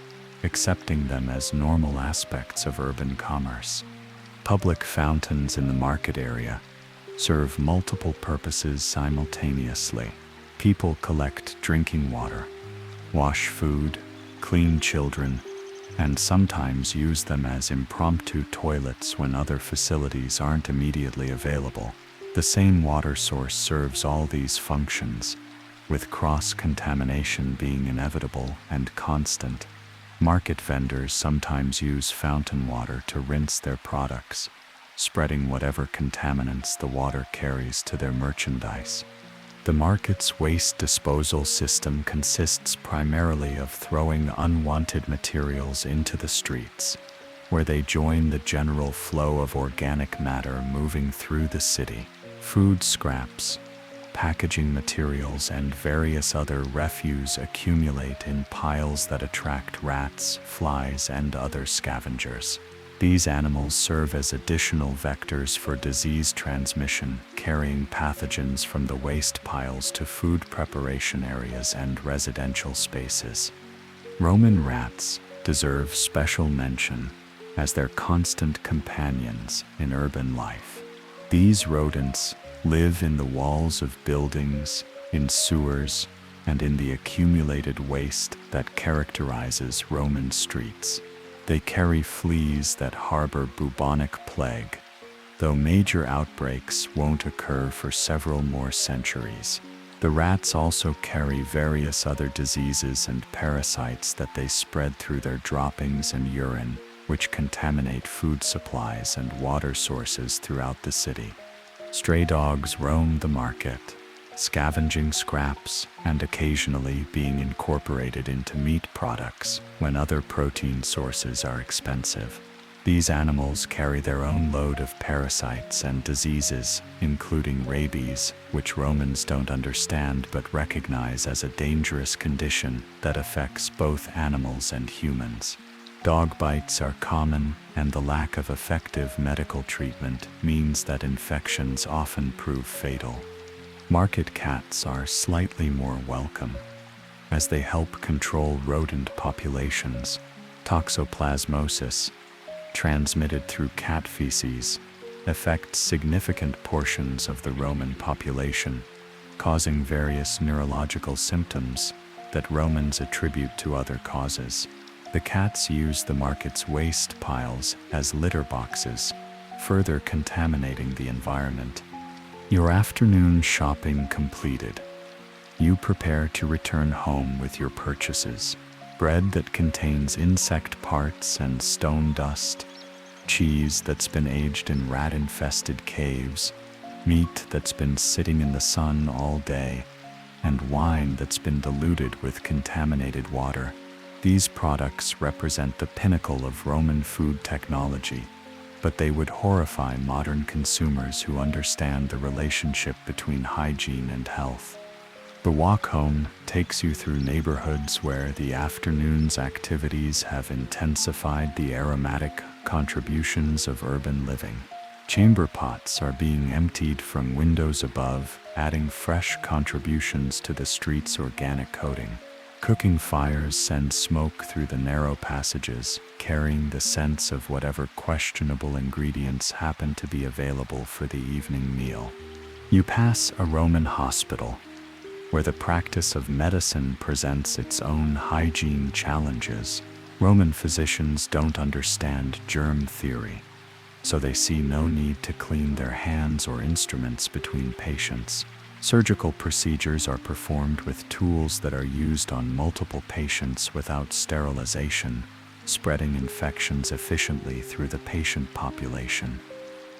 accepting them as normal aspects of urban commerce. Public fountains in the market area serve multiple purposes simultaneously. People collect drinking water, wash food, clean children, and sometimes use them as impromptu toilets when other facilities aren't immediately available. The same water source serves all these functions, with cross-contamination being inevitable and constant. Market vendors sometimes use fountain water to rinse their products, spreading whatever contaminants the water carries to their merchandise. The market's waste disposal system consists primarily of throwing unwanted materials into the streets, where they join the general flow of organic matter moving through the city. Food scraps, packaging materials, and various other refuse accumulate in piles that attract rats, flies, and other scavengers. These animals serve as additional vectors for disease transmission, carrying pathogens from the waste piles to food preparation areas and residential spaces. Roman rats deserve special mention as they're constant companions in urban life. These rodents live in the walls of buildings, in sewers, and in the accumulated waste that characterizes Roman streets. They carry fleas that harbor bubonic plague, though major outbreaks won't occur for several more centuries. The rats also carry various other diseases and parasites that they spread through their droppings and urine, which contaminate food supplies and water sources throughout the city. Stray dogs roam the market, scavenging scraps and occasionally being incorporated into meat products when other protein sources are expensive. These animals carry their own load of parasites and diseases, including rabies, which Romans don't understand but recognize as a dangerous condition that affects both animals and humans. Dog bites are common, and the lack of effective medical treatment means that infections often prove fatal. Market cats are slightly more welcome, as they help control rodent populations. Toxoplasmosis, transmitted through cat feces, affects significant portions of the Roman population, causing various neurological symptoms that Romans attribute to other causes. The cats use the market's waste piles as litter boxes, further contaminating the environment. Your afternoon shopping completed, you prepare to return home with your purchases. Bread that contains insect parts and stone dust, cheese that's been aged in rat-infested caves, meat that's been sitting in the sun all day, and wine that's been diluted with contaminated water. These products represent the pinnacle of Roman food technology, but they would horrify modern consumers who understand the relationship between hygiene and health. The walk home takes you through neighborhoods where the afternoon's activities have intensified the aromatic contributions of urban living. Chamber pots are being emptied from windows above, adding fresh contributions to the street's organic coating. Cooking fires send smoke through the narrow passages, carrying the scents of whatever questionable ingredients happen to be available for the evening meal. You pass a Roman hospital, where the practice of medicine presents its own hygiene challenges. Roman physicians don't understand germ theory, so they see no need to clean their hands or instruments between patients. Surgical procedures are performed with tools that are used on multiple patients without sterilization, spreading infections efficiently through the patient population.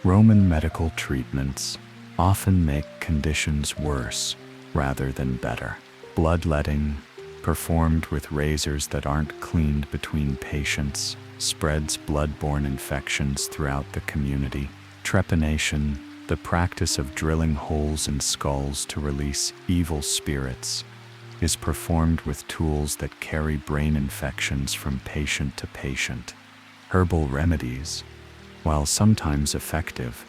Roman medical treatments often make conditions worse rather than better. Bloodletting, performed with razors that aren't cleaned between patients, spreads blood-borne infections throughout the community. Trepanation, the practice of drilling holes in skulls to release evil spirits, is performed with tools that carry brain infections from patient to patient. Herbal remedies, while sometimes effective,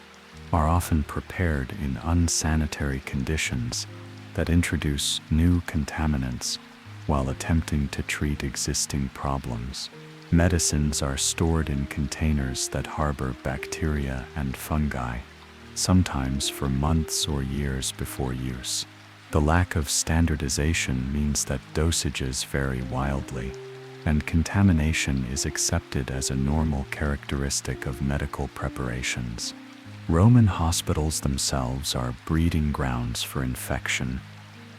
are often prepared in unsanitary conditions that introduce new contaminants while attempting to treat existing problems. Medicines are stored in containers that harbor bacteria and fungi, sometimes for months or years before use. The lack of standardization means that dosages vary wildly, and contamination is accepted as a normal characteristic of medical preparations. Roman hospitals themselves are breeding grounds for infection,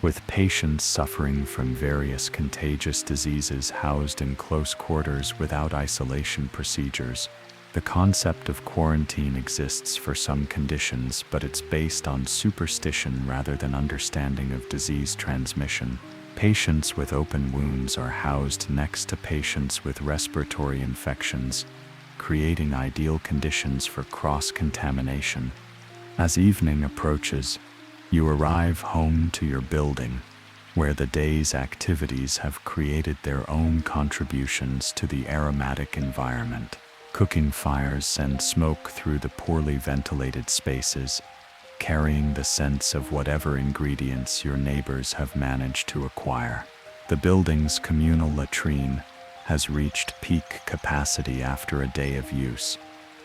with patients suffering from various contagious diseases housed in close quarters without isolation procedures. The concept of quarantine exists for some conditions, but it's based on superstition rather than understanding of disease transmission. Patients with open wounds are housed next to patients with respiratory infections, creating ideal conditions for cross-contamination. As evening approaches, you arrive home to your building, where the day's activities have created their own contributions to the aromatic environment. Cooking fires send smoke through the poorly ventilated spaces, carrying the scents of whatever ingredients your neighbors have managed to acquire. The building's communal latrine has reached peak capacity after a day of use,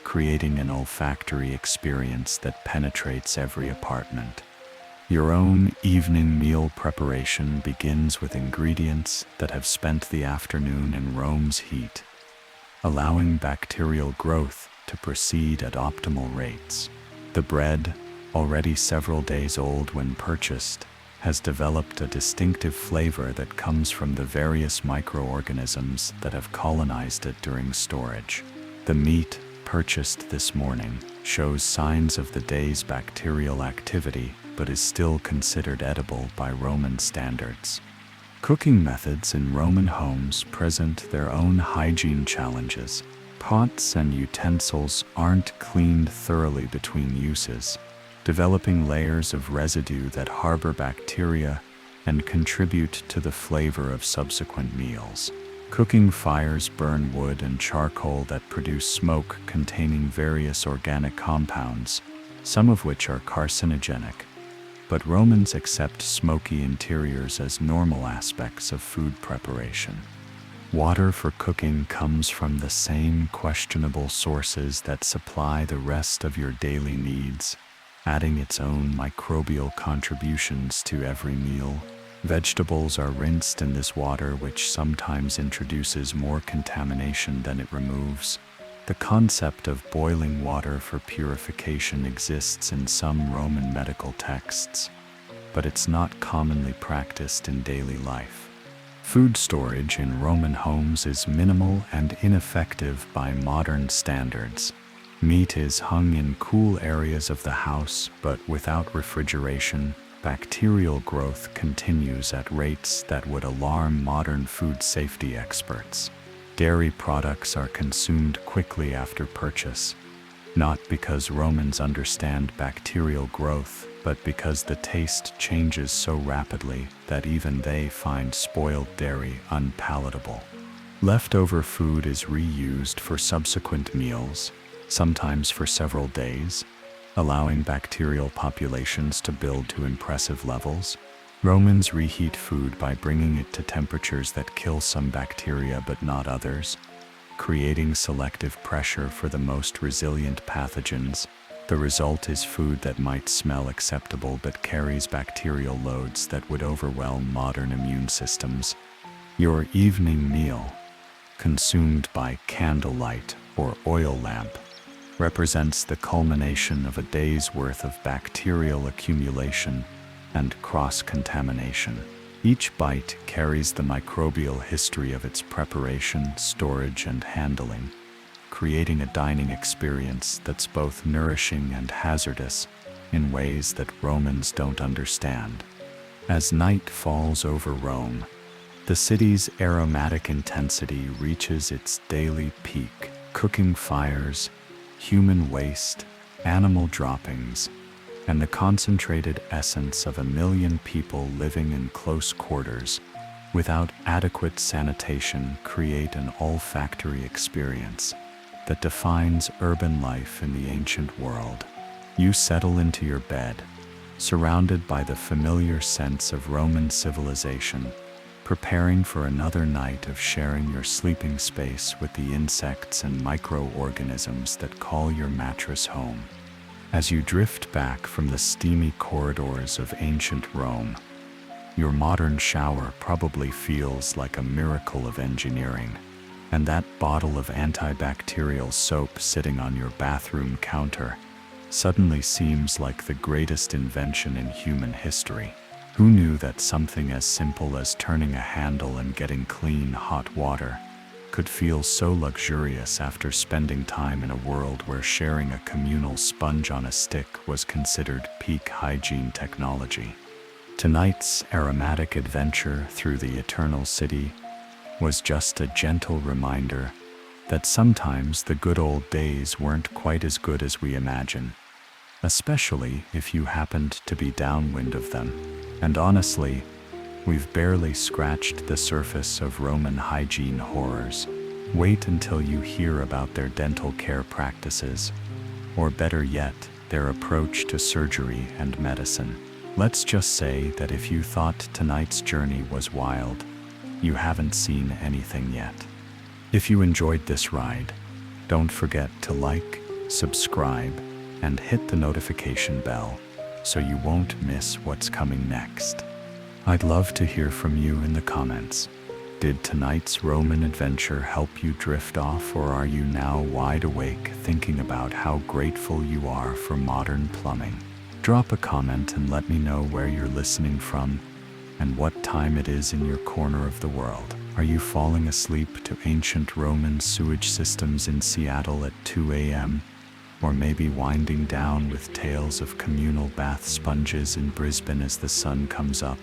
creating an olfactory experience that penetrates every apartment. Your own evening meal preparation begins with ingredients that have spent the afternoon in Rome's heat, allowing bacterial growth to proceed at optimal rates. The bread, already several days old when purchased, has developed a distinctive flavor that comes from the various microorganisms that have colonized it during storage. The meat, purchased this morning, shows signs of the day's bacterial activity, but is still considered edible by Roman standards. Cooking methods in Roman homes present their own hygiene challenges. Pots and utensils aren't cleaned thoroughly between uses, developing layers of residue that harbor bacteria and contribute to the flavor of subsequent meals. Cooking fires burn wood and charcoal that produce smoke containing various organic compounds, some of which are carcinogenic. But Romans accept smoky interiors as normal aspects of food preparation. Water for cooking comes from the same questionable sources that supply the rest of your daily needs, adding its own microbial contributions to every meal. Vegetables are rinsed in this water, which sometimes introduces more contamination than it removes. The concept of boiling water for purification exists in some Roman medical texts, but it's not commonly practiced in daily life. Food storage in Roman homes is minimal and ineffective by modern standards. Meat is hung in cool areas of the house, but without refrigeration, bacterial growth continues at rates that would alarm modern food safety experts. Dairy products are consumed quickly after purchase, not because Romans understand bacterial growth, but because the taste changes so rapidly that even they find spoiled dairy unpalatable. Leftover food is reused for subsequent meals, sometimes for several days, allowing bacterial populations to build to impressive levels. Romans reheat food by bringing it to temperatures that kill some bacteria but not others, creating selective pressure for the most resilient pathogens. The result is food that might smell acceptable but carries bacterial loads that would overwhelm modern immune systems. Your evening meal, consumed by candlelight or oil lamp, represents the culmination of a day's worth of bacterial accumulation and cross-contamination. Each bite carries the microbial history of its preparation, storage, and handling, creating a dining experience that's both nourishing and hazardous. in ways that Romans don't understand. As night falls over Rome, the city's aromatic intensity reaches its daily peak. Cooking fires, human waste, animal droppings, and the concentrated essence of 1 million people living in close quarters without adequate sanitation create an olfactory experience that defines urban life in the ancient world. You settle into your bed, surrounded by the familiar sense of Roman civilization, preparing for another night of sharing your sleeping space with the insects and microorganisms that call your mattress home. As you drift back from the steamy corridors of ancient Rome, your modern shower probably feels like a miracle of engineering, and that bottle of antibacterial soap sitting on your bathroom counter suddenly seems like the greatest invention in human history. Who knew that something as simple as turning a handle and getting clean hot water could feel so luxurious after spending time in a world where sharing a communal sponge on a stick was considered peak hygiene technology? Tonight's aromatic adventure through the Eternal City was just a gentle reminder that sometimes the good old days weren't quite as good as we imagine, especially if you happened to be downwind of them. And honestly, we've barely scratched the surface of Roman hygiene horrors. Wait until you hear about their dental care practices, or better yet, their approach to surgery and medicine. Let's just say that if you thought tonight's journey was wild, you haven't seen anything yet. If you enjoyed this ride, don't forget to like, subscribe, and hit the notification bell so you won't miss what's coming next. I'd love to hear from you in the comments. Did tonight's Roman adventure help you drift off, or are you now wide awake thinking about how grateful you are for modern plumbing? Drop a comment and let me know where you're listening from and what time it is in your corner of the world. Are you falling asleep to ancient Roman sewage systems in Seattle at 2 a.m.? Or maybe winding down with tales of communal bath sponges in Brisbane as the sun comes up?